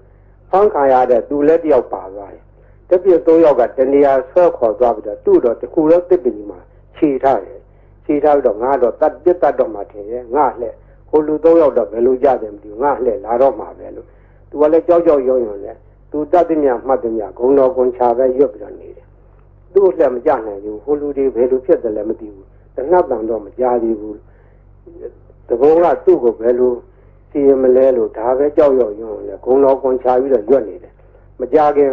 ဖမ်းခံရတဲ့သူလည်းတယောက်ပါသွားတယ်တပြည့်၃ယောက်ကတနေရာဆွဲခေါ်သွားပြီးတော့သူ့တော့တခုတော့တစ်ပင်ကြီးမှာခြေထားတယ်ခြေထားပြီးတော့ငါတော့တတ်တော့မှထင်ရဲ့ငါလှဲ့ဟိုလူ၃ယောက်တော့ဘယ်လိုကြတယ်မသိဘူးငါလှဲ့လာတော့မှာပဲလို့သူကလည်းကြောက်ကြောက်ရုံရုံနဲ့သူတတ်သည်မြမှတ်သည်မြဂုံတော်ကွန်ချာပဲရွတ်ပြီးတော့နေတယ်သူ့လှဲ့မကြနိုင်ဘူးဟိုလူတွေဘယ်လိုဖြစ်တယ်လဲမသိဘူးတဏှတ်တန်တော့မကြားသေးဘူးတဘုံကသူ့ကိုဘယ်လိုစီရင်မလဲလို့ဒါပဲကြောက်ရွံ့ရုံနဲ့ဂုံတော်ကွန်ချာပြီးတော့ရွတ်နေတယ်မကြခင်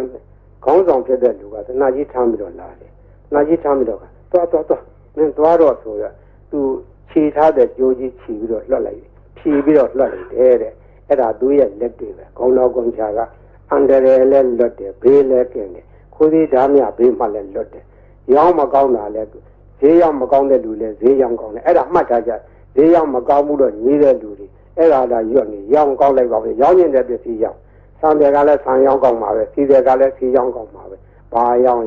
ခေါင်းဆောင်ဖြစ်တဲ့လူကသနာကြီးထမ်းပြီးတော့လာတယ်သနာကြီးထမ်းပြီးတော့သွားမင်းသွားတော့ဆိုရသူခြေထားတဲ့ကြိုးကြီးခြီးပြီးတော့လွှတ်လိုက်ဖြီးပြီးတော့လွှတ်လိုက်တယ်တဲ့အဲ့ဒါသူရဲ့လက်တွေပဲခေါင်းတော်ကွန်ချာကအန္တရာယ်လည်းလွတ်တယ်ဘေးလည်းကင်းတယ်ခိုးသေးဓာမြဘေးမှလည်းလွတ်တယ်ရောင်းမကောင်းတာလည်းဈေးရောက်မကောင်းတဲ့လူလည်းဈေးရောက်ကောင်းတယ်အဲ့ဒါမှတ်ထားကြဈေးရောက်မကောင်းဘူးတော့ညီးတဲ့လူတွေအဲ့ဒါလာရွတ်နေရောင်းကောင်းလိုက်ပါပဲရောင်းနေတဲ့ပစ္စည်းရောက်ဆံတွေကလည်းဆံရောင်းကောင်းပါပဲစီတွေကလည်းစီရောင်းကောင်းပါပဲဘာရောင်း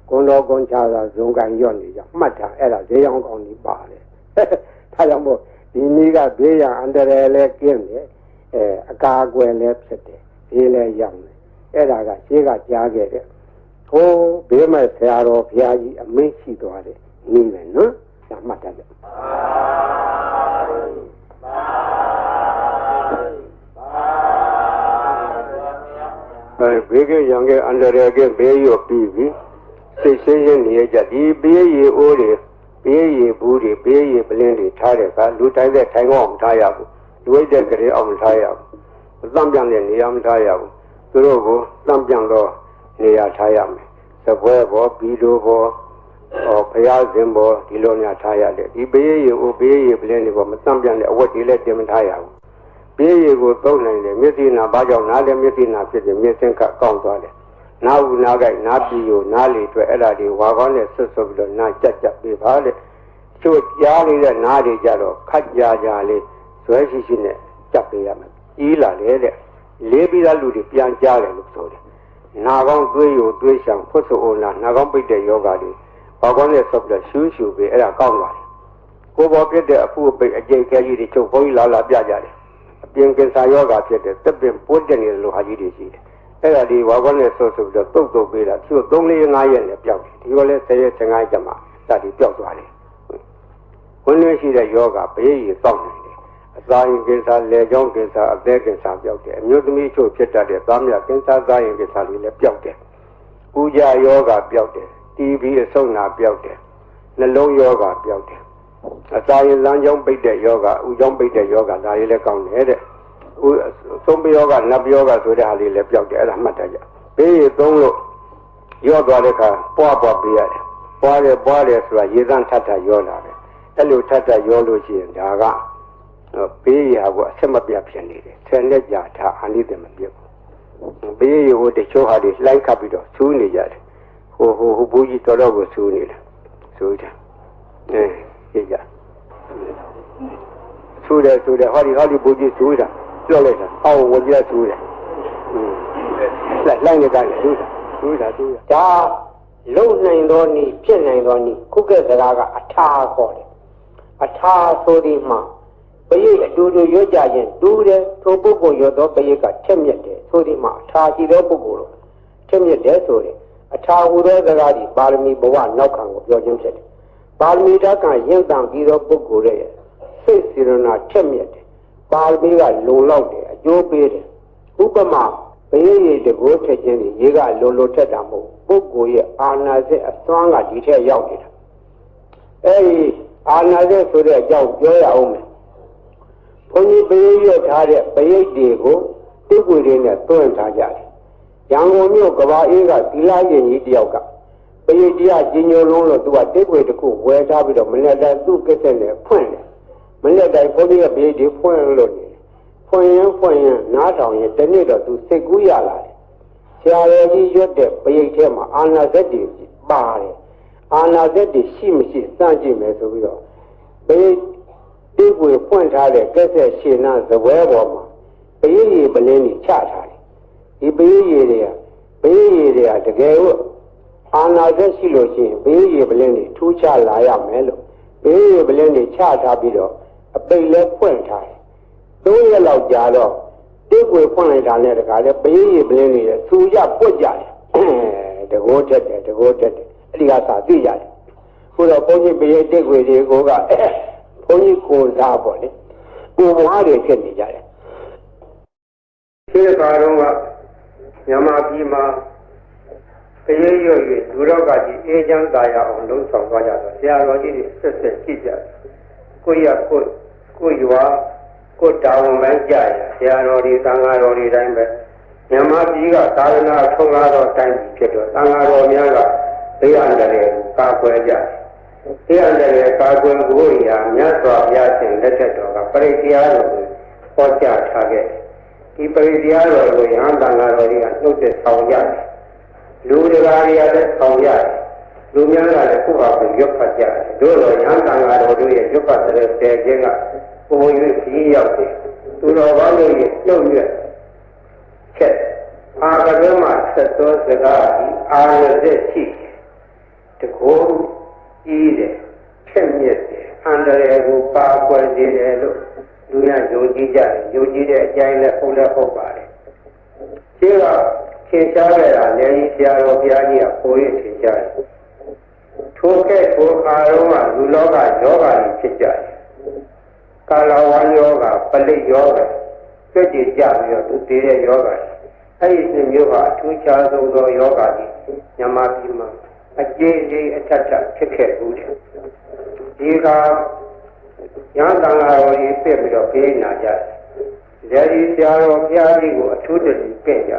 ဂုံတော်ကွန်ချာသာဇုံကန်ရွတ်နေကြမှတ်ထားအဲ့ဒါဈေးရောင်းကောင်းကြီးပါတယ်ဒါကြောင့်မို့ဒီနည်းကဘေးရန်အန္တရာယ်လည်းကင်းတယ်အကာအကွယ်လည်းဖြစ်တယ်ဈေးလည်းရောင်းတယ်အဲ့ဒါကရှေးကကြားခဲ့တဲ့ဟိုးဘေးမဲ့ဆရာတော်ဘုရားကြီးအမင်းရှိသွားတယ်နည်းပဲနော်ဒါမှတ်ထားကြဘေးကရံကအန္တရာယ်ကဘေးရောပြီးပြီစိတ်ဆင်းရဲနေကြဒီဘေးရီအိုးတွေဘေးရီဘူးတွေဘေးရီပလင်းတွေထားတဲ့ကလူတိုင်းတဲ့ထိုင်ကောင်းထားရဘူးလူဝိတဲ့ကလေးအောင်ထားရဘူးသံပြန်တဲ့နေရာမထားရဘူးသူတို့ကိုသံပြန်တော့နေရာထားရမယ်သပွဲဘောဘီလိုဘောဘုရားရှင်ဘောဒီလိုများထားရတယ်ဒီဘေးရီအိုးဘေးရီပလင်းတွေဘောမသံပြန်တဲ့အဝတ်တွေလည်းတင်မထားရဘူးဘေးရီကိုသုံးနိုင်တယ်မျက်စိနာဘာကြောင့်နားလည်းမျက်စိနာဖြစ်တယ်မျက်စင်းကကောင်းသွားတယ်နားဦးနားကြိုက်နားပြီးကိုနားလေအတွက်အဲ့ဒါတွေဝါကောင်းနဲ့ဆွတ်ဆွတ်ပြီးတော့နားကြက်ပေးပါတဲ့ချို့ကြားနေတဲ့နားတွေကြတော့ခက်ကြလေးဇွဲရှိနဲ့ကြက်ပေးရမယ်ကြီးလာလေတဲ့လေးပြီးသားလူတွေပြန်ကြားတယ်လို့ဆိုတယ်နာကောင်းသွေးယိုသွေးဆောင်ဖွတ်ဆိုအိုနာနာကောင်းပိတ်တဲ့ယောဂတွေဝါကောင်းနဲ့ဆွတ်ပြီးတော့ရှူပေးအဲ့ဒါကောင်းသွားတယ်ကိုယ်ပေါ်ပြတဲ့အဖူအပိတ်အကျိတ်ခဲကြီးတွေချုပ်ဘုန်းကြီးလာပြကြတယ်အပြင်ကင်ဆာယောဂဖြစ်တဲ့သက်ပင်ပိုးတက်နေတဲ့လူဟာကြီးတွေရှိတယ်အဲ့ဒါဒီဝါကောနဲ့ဆိုပြီးတော့တုတ်ပေးတာသူတို့3-4-5ရက်နဲ့ပျောက်တယ်ဒီလိုလဲ10ရက်15ရက်မှစသည်ပျောက်သွားတယ်ဝင်နေရှိတဲ့ယောဂဘေးကြီးစောင့်နေတယ်အစာရင်ကင်ဆာလေကြောင်းကင်ဆာအသက်ကင်ဆာပျောက်တယ်အမျိုးသမီးချို့ဖြစ်တတ်တဲ့သားမြကင်ဆာသားရင်ကင်ဆာတွေလည်းပျောက်တယ်ပူကြယောဂပျောက်တယ်တီဘီအဆုတ်နာပျောက်တယ်နှလုံးယောဂပျောက်တယ်အစာရင်လမ်းကြောင်းပိတ်တဲ့ယောဂဥကြောင်းပိတ်တဲ့ယောဂဒါတွေလည်းကောင်းတယ်တဲ့သုံးပယောကနတ်ပယောကဆိုတဲ့ဟာလေးလည်းပျောက်တယ်အဲ့ဒါမှတ်တတ်ကြဘေးရသုံးလို့ရော့သွားတဲ့အခါပွားပေးရတယ်ပွားတယ်ဆိုတာရေသန့်ထပ်ရောလာတယ်အဲ့လိုထပ်ရောလို့ရှိရင်ဒါကဘေးရဟာကအဆက်မပြတ်ဖြစ်နေတယ်ဆယ်နှစ်ကြာထားအနိသမပြတ်ဘူးဘေးရဟိုတချို့ဟာတွေလှိုင်းခတ်ပြီးတော့ဆူးနေကြတယ်ဟိုဘူးကြီးတော်ကိုဆူးနေတယ်ဆူးတယ်ကြည့်ကြဆူးတယ်ဟောဒီဘူးကြီးဆူးတာပြောလိုက်တာအော်ဝကြဆူးတယ်လိုက်နေကြတယ်ဆူးတာဒါလုံနိုင်သောနည်းဖြစ်နိုင်သောနည်းခုကဲ့စကားကအထာခေါ်တယ်အထာဆိုဒီမှာပရိတ်အတူတူရွတ်ကြခြင်းတူတယ်ထိုပုဂ္ဂိုလ်ရွတ်သောပရိတ်ကထက်မြက်တယ်ဆိုဒီမှာအထာရှိသောပုဂ္ဂိုလ်တို့ထက်မြက်တယ်ဆိုတယ် အထာဟူသောစကားဒီပါရမီဘဝနောက်ခံကိုပြောခြင်းဖြစ်တယ်ပါရမီဓာတ်ကရင့်တန်ပြီးသောပုဂ္ဂိုလ်ရဲ့စိတ်စေရနာထက်မြက်တယ်ပါရမီကလုံလောက်တယ်အကျိုးပေးတယ်ဥပမာဘယရေတကိုးထက်ခြင်းဒီရေကလုံလုံထက်တာမဟုတ်ပုဂ္ဂိုလ်ရဲ့အာနာစိတ်အစွမ်းကဒီထက်ရောက်နေတာအဲဒီအာနာစိတ်ဆိုတဲ့အကြောင်းပြောရအောင်မယ်ဘုန်းကြီးဘယရွတ်ထားတဲ့ဘယိတ်တွေကိုတိတ်ွေတွေနဲ့တွန်းထားကြတယ်ရန်ကုန်မြို့ကဘာအေးကသီလရှင်ကြီးတယောက်ကပရိတ်တရားကြီးညိုလုံးလို့သူကတိတ်ွေတစ်ခုဝယ်ထားပြီးတော့မနေ့တိုင်းသူ့ကိစ္စနဲ့ဖွင့်တယ်မနေ့တိုင်းဘုန်းကြီးကပရိတ်တွေဖွင့်လို့နေဖွင့်ရင်နားထောင်ရင်တနေ့တော့သူစိတ်ကူးရလာတယ်ဆရာတော်ကြီးရွတ်တဲ့ပရိတ်ထဲမှာအာနာဇက်တွေပါတယ်အာနာဇက်တွေရှိမရှိစမ်းကြည့်မယ်ဆိုပြီးတော့ပရိတ်တိတ်ွေဖွင့်ထားတဲ့ကိစ္စရှင်းနာဇပွဲပေါ်မှာပရိတ်ရေပလင်းကြီးချထားတယ်ဒီပရိတ်ရေတွေကတကယ်လို့အာနာသက်ရှိလို့ရှိရင်ပရိတ်ရေပလင်းတွေထူးခြားလာရမယ်လို့ပရိတ်ရေပလင်းတွေချထားပြီးတော့အပိတ်လဲဖွင့်ထားတယ်3ရက်လောက်ကြာတော့တိတ်ွေဖွင့်လိုက်တာနဲ့တခါလဲပရိတ်ရေပလင်းတွေဆူရပွက်ကြတယ်တကိုးတက်တယ်အဲ့ဒီကစာသိရတယ်ခုတော့ဘုန်းကြီးပရိတ်တိတ်ွေတွေကိုကဘုန်းကြီးကိုစားပေါ့လေကိုဘွားတွေဖြစ်နေကြတယ်ဒီကတော့မြန်မာပြည်မှာတရေရွတ်၍လူတော်ကကြီးအေးချမ်းသာရအောင်လှုံ့ဆော်သွားကြတော့ဆရာတော်ကြီးတွေဆက်ကြည့်ကြတယ်ကိုရွာကိုတာဝန်ပိုင်းကြရဆရာတော်တွေသံဃာတော်တွေတိုင်းပဲမြန်မာပြည်ကသာသနာထုံးကားသောတိုင်းပြည်ဖြစ်တော့သံဃာတော်များကတရားတယ်ကာကွယ်ကြတရားတယ်ကာကွယ်ဖို့ရာမြတ်စွာဘုရားရှင်လက်ထက်တော်ကပရိတရားတော်ကိုဟောကြားထားခဲ့ဒီပရိတရားတော်ကိုယဟန်တန်ဃာတော်တွေကနှုတ်ဆက်ဆောင်ရတယ်လူတရားတွေလည်းဆောင်ရတယ်လူများကလည်းကိုယ့်ဟာကိုယ်ရွတ်ဖတ်ကြတယ်တို့တော့ယဟန်တန်ဃာတော်တို့ရဲ့ရွတ်ဖတ်တဲ့ဆယ်ခြင်းကပုံ၍ကြီးရောက်တယ်သူတော်ဘာလို့ရဲ့နှုတ်ရွတ်ချက်အာကရမဆက်သောစကားဒီအာရသက်ရှိတကောကြီးတယ်ချက်မြက်တယ်အန္တရာယ်ကိုပါကွယ်စေတယ်လို့လူများယုံကြည်ကြတယ်ယုံကြည်တဲ့အကြိုင်းနဲ့ဟုတ်ပါတယ်ဒီကခင်ရှားခဲ့တာလည်းဆရာတော်ဘုရားကြီးကပိုရထင်ရှားတယ်ထိုကဲ့ထိုအာရုံးကလူလောကယောဂါကြီးဖြစ်ကြတယ်ကာလဝါယောဂါပလိတ်ယောဂါကြွကြည်ကြပြီးတော့သူတည်တဲ့ယောဂါအဲ့ဒီမျိုးဟာအထူးခြားဆုံးသောယောဂါကြီးမြန်မာပြည်မှာအကျေးကြီးအထက်ထဖြစ်ခဲ့ဘူးတယ်ဒီကရဟန်းတန်ဃာတော်ကြီးပြည့်ပြီးတော့ပြေးနာကြတယ်။ဒီဆရာတော်ဘုရားကြီးကိုအထူးတည်းပြည့်ကြ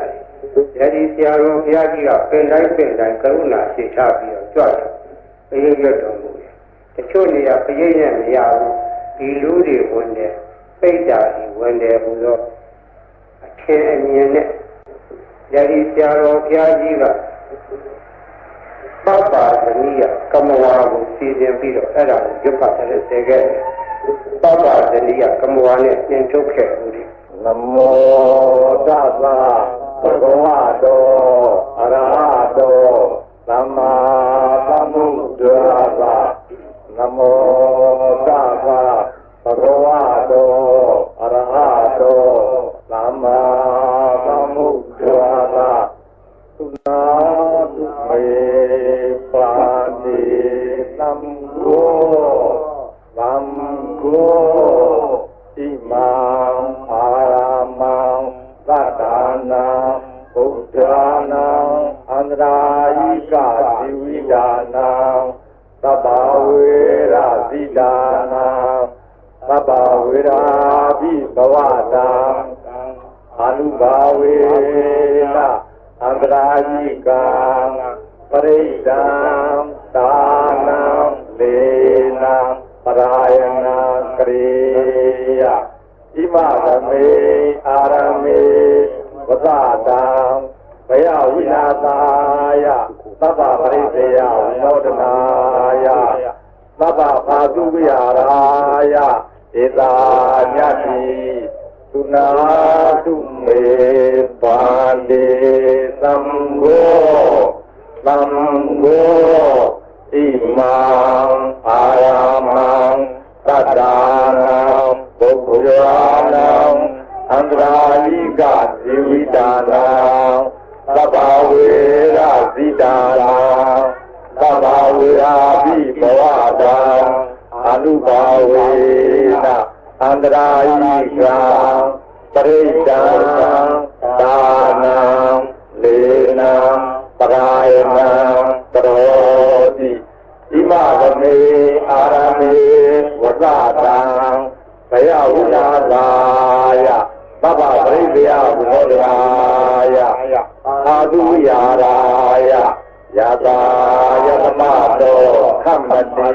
တယ်။ဒီဆရာတော်ဘုရားကြီးကပင်တိုင်းကရုဏာရှိထားပြီးတော့ကြွတယ်။ဘုရားရွတ်တော်မူတယ်။တချို့နေရာဘုရားနဲ့မရဘူး။ဒီလူတွေဝင်တယ်ပိတ်တာကြီးဝင်တယ်ဘုသောအထင်အမြင်နဲ့ဒီဆရာတော်ဘုရားကြီးကပပသမီးကမဝါကိုစီစဉ်ပြီးတော့အဲ့ဒါကိုရွတ်ဖတ်တယ်ဆဲခဲ့တယ်ပပသမီးကမဝါနဲ့ပြင်ထုတ်ခဲ့ဦးတယ်နမောတသဗ္ဗဗုဒ္ဓတောအရဟတောသမ္မာသမ္ဗုဒ္ဓါသနမောတသဗ္ဗဗုဒ္ဓတောအရဟတောသမ္မာသမ္ဗုဒ္ဓါသသုနာတုမေပါတိသံဃောသံဃောဣမံအာရမံသတ္တနာဗုဒ္ဓနာအန္တရာယိကဇီဝိဒါနာသဗ္ဗဝေရဇိဒါနာသဗ္ဗဝေရာဘိဘဝတာအာနုဘာဝေနအန္တရာယိကံပရိဒံသာနံလေနံပရာယနာကရေယဣမသမေအာရမေဝသတံဘယဝိနာသာယသဗ္ဗပရိသေယဝိနောဒနာယသဗ္ဗဘာတုဝိဟာရာယဧတာညတိသုနာတုမေပါတိသံဃောသံဃောဣမံအာရမံသတ္တနာပုဂ္ဂိုလနံအန္တရာယိကဇီဝိတာနံသ သဗ္ဗဝေရဇိတာရံသဗ္ဗဝေရာဘိဘဝတံအနုဘာဝေနအန္တရာယိကံပရိတံဒါနံလေနံပရာယနံကရောတိဣမဂမေအာရမေဝဇတံဘယဝိနာသာယသဗ္ဗပရိသေယဘုဒ္ဓရာယအာသုယာရာယယတာယသမတောခမ္မတိ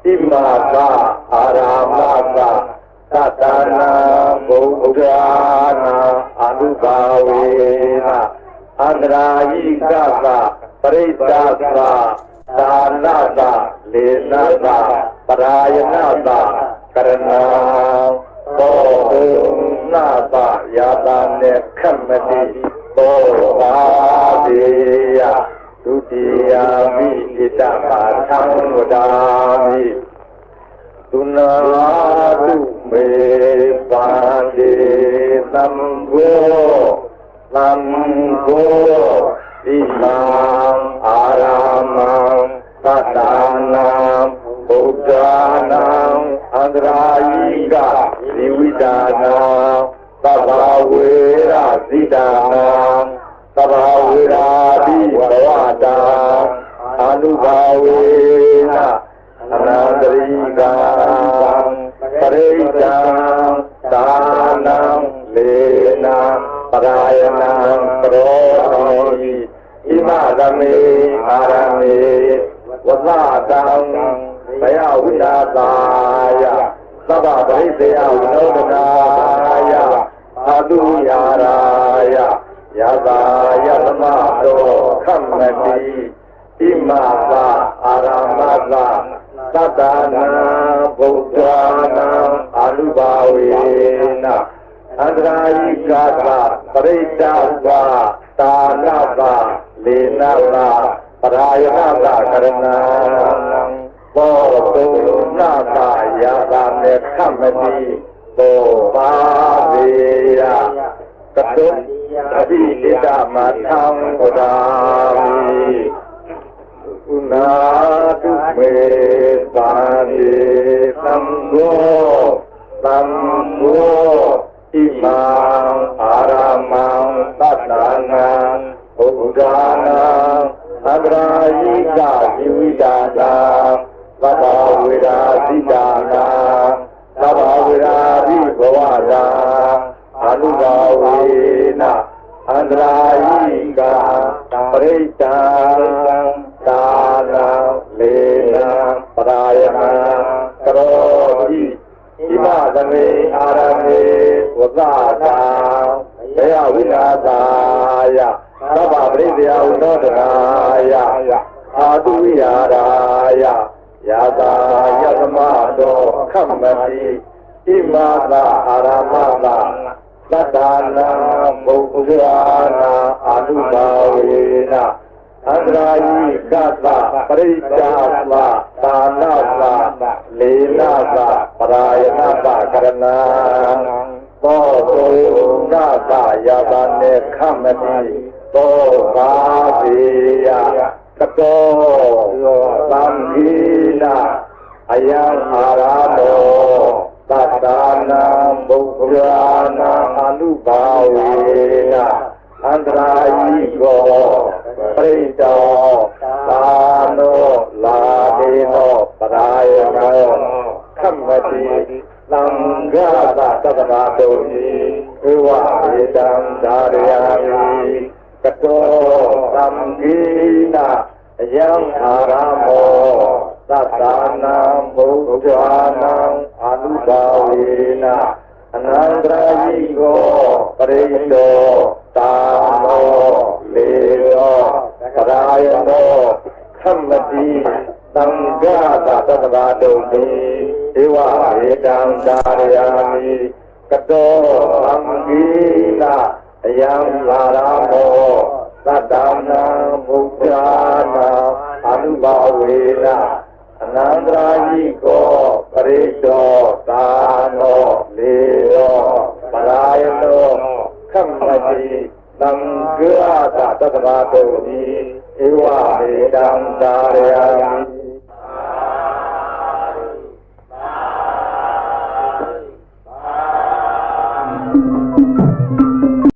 ဣမသာအာရမသာသတ္တနာဘုဒ္ဓနာအနုဘာဝေနအန္တရာယိကသပရိစ္ဆာသဒါနသလေနသပရာယနသကရဏံသောတုနာသယာတာနေခမတိသောပါတိယဒုတိယမိဣတပါသံဝဒာမိသုနာတုမေပါတိသံဃောသံဃောဣမံအာရမံသတ္တနာဘုဒ္ဓနာအန္တရာယိကဇိဝိတာနာသဗ္ဗဝေရဇိတာနာသဗ္ဗဝေရာဘိဘဝတံအနုဘာဝေနအနန္တရိကံပရိတံဒါနံလေနံပရာယနံကရောတိဣမဂမေအာရမေဝဇတံဘယဝိနာသာယသဗ္ဗပရိသေယဝိနောဒနာယအာတုယာရာယယတာယသမတောခမ္မတိဣမသာအာရမသာသတ္တနာဘုဒ္ဓနာအာနုဘာဝေနအန္တရာယိကသပရိစ္ဆာသဒါနသလေနသပရာယနသကရဏံသောတုနာသယာတာမေခမတိသောပါတိယကတုအတိဣဒမထံဝဒာမိဥနာတုမေပါတိသံဃောသံဃောဣမံအာရမံသတ္တနာဘုဒ္ဓနာအန္တရာယိကဇိဝိတာနာသဗ္ဗဝေရာဇိတာနာသဗ္ဗဝေရာဘိဘဝတံအနုဘာဝေနအန္တရာယိကပရိတံဒါနံလေနံပရာယနံကရောတိဣမသမေအာရမေဝဇတံဘယဝိနာသာယသဗ္ဗပရိသေယဝိနောဒနာယအာတုယာရာယယတာယသမတောခမ္မတိဣမသာအာရမသာသတ္တနာဘုဒ္ဓနာအာနုဘာဝေနအန္တရာယိကသပရိစ္ဆာသဒါနသလေနသပရာယနသကရဏံသောတုနာသယာတာနေခမတိသောပါတိယကတောသံဃိနာအယံအာရမောသတ္တနာဘုဒ္ဓနာအနုဘာဝေနအန္တရာယိကောပရိတောသာနောလာဒေနောပရာယနောခမ္မတိသံဃာသတ္တနာတုံဤဧဝဧတံဓာရယာမိကတောသံဃိနာအယံအာရမောသတ္တနာဘုဒ္ဓနာအနုဘာဝေနအနန္တရာယိကောပရိတောသာနောလေနောပရာယနောခမ္မတိသံဃာသတ္တဗာတုံတိဧဝဧတံဓာရယာမိကတောသံဃိနာအယံအာရမောသတ္တနာဘုဒ္ဓနာအနုဘာဝေနအနန္တရာယိကောပရိတောသာနောလေနောပရာယနောခမ္မတိသ သံဃာတတ္တဗာတုတိဧဝမေတံသာရယံ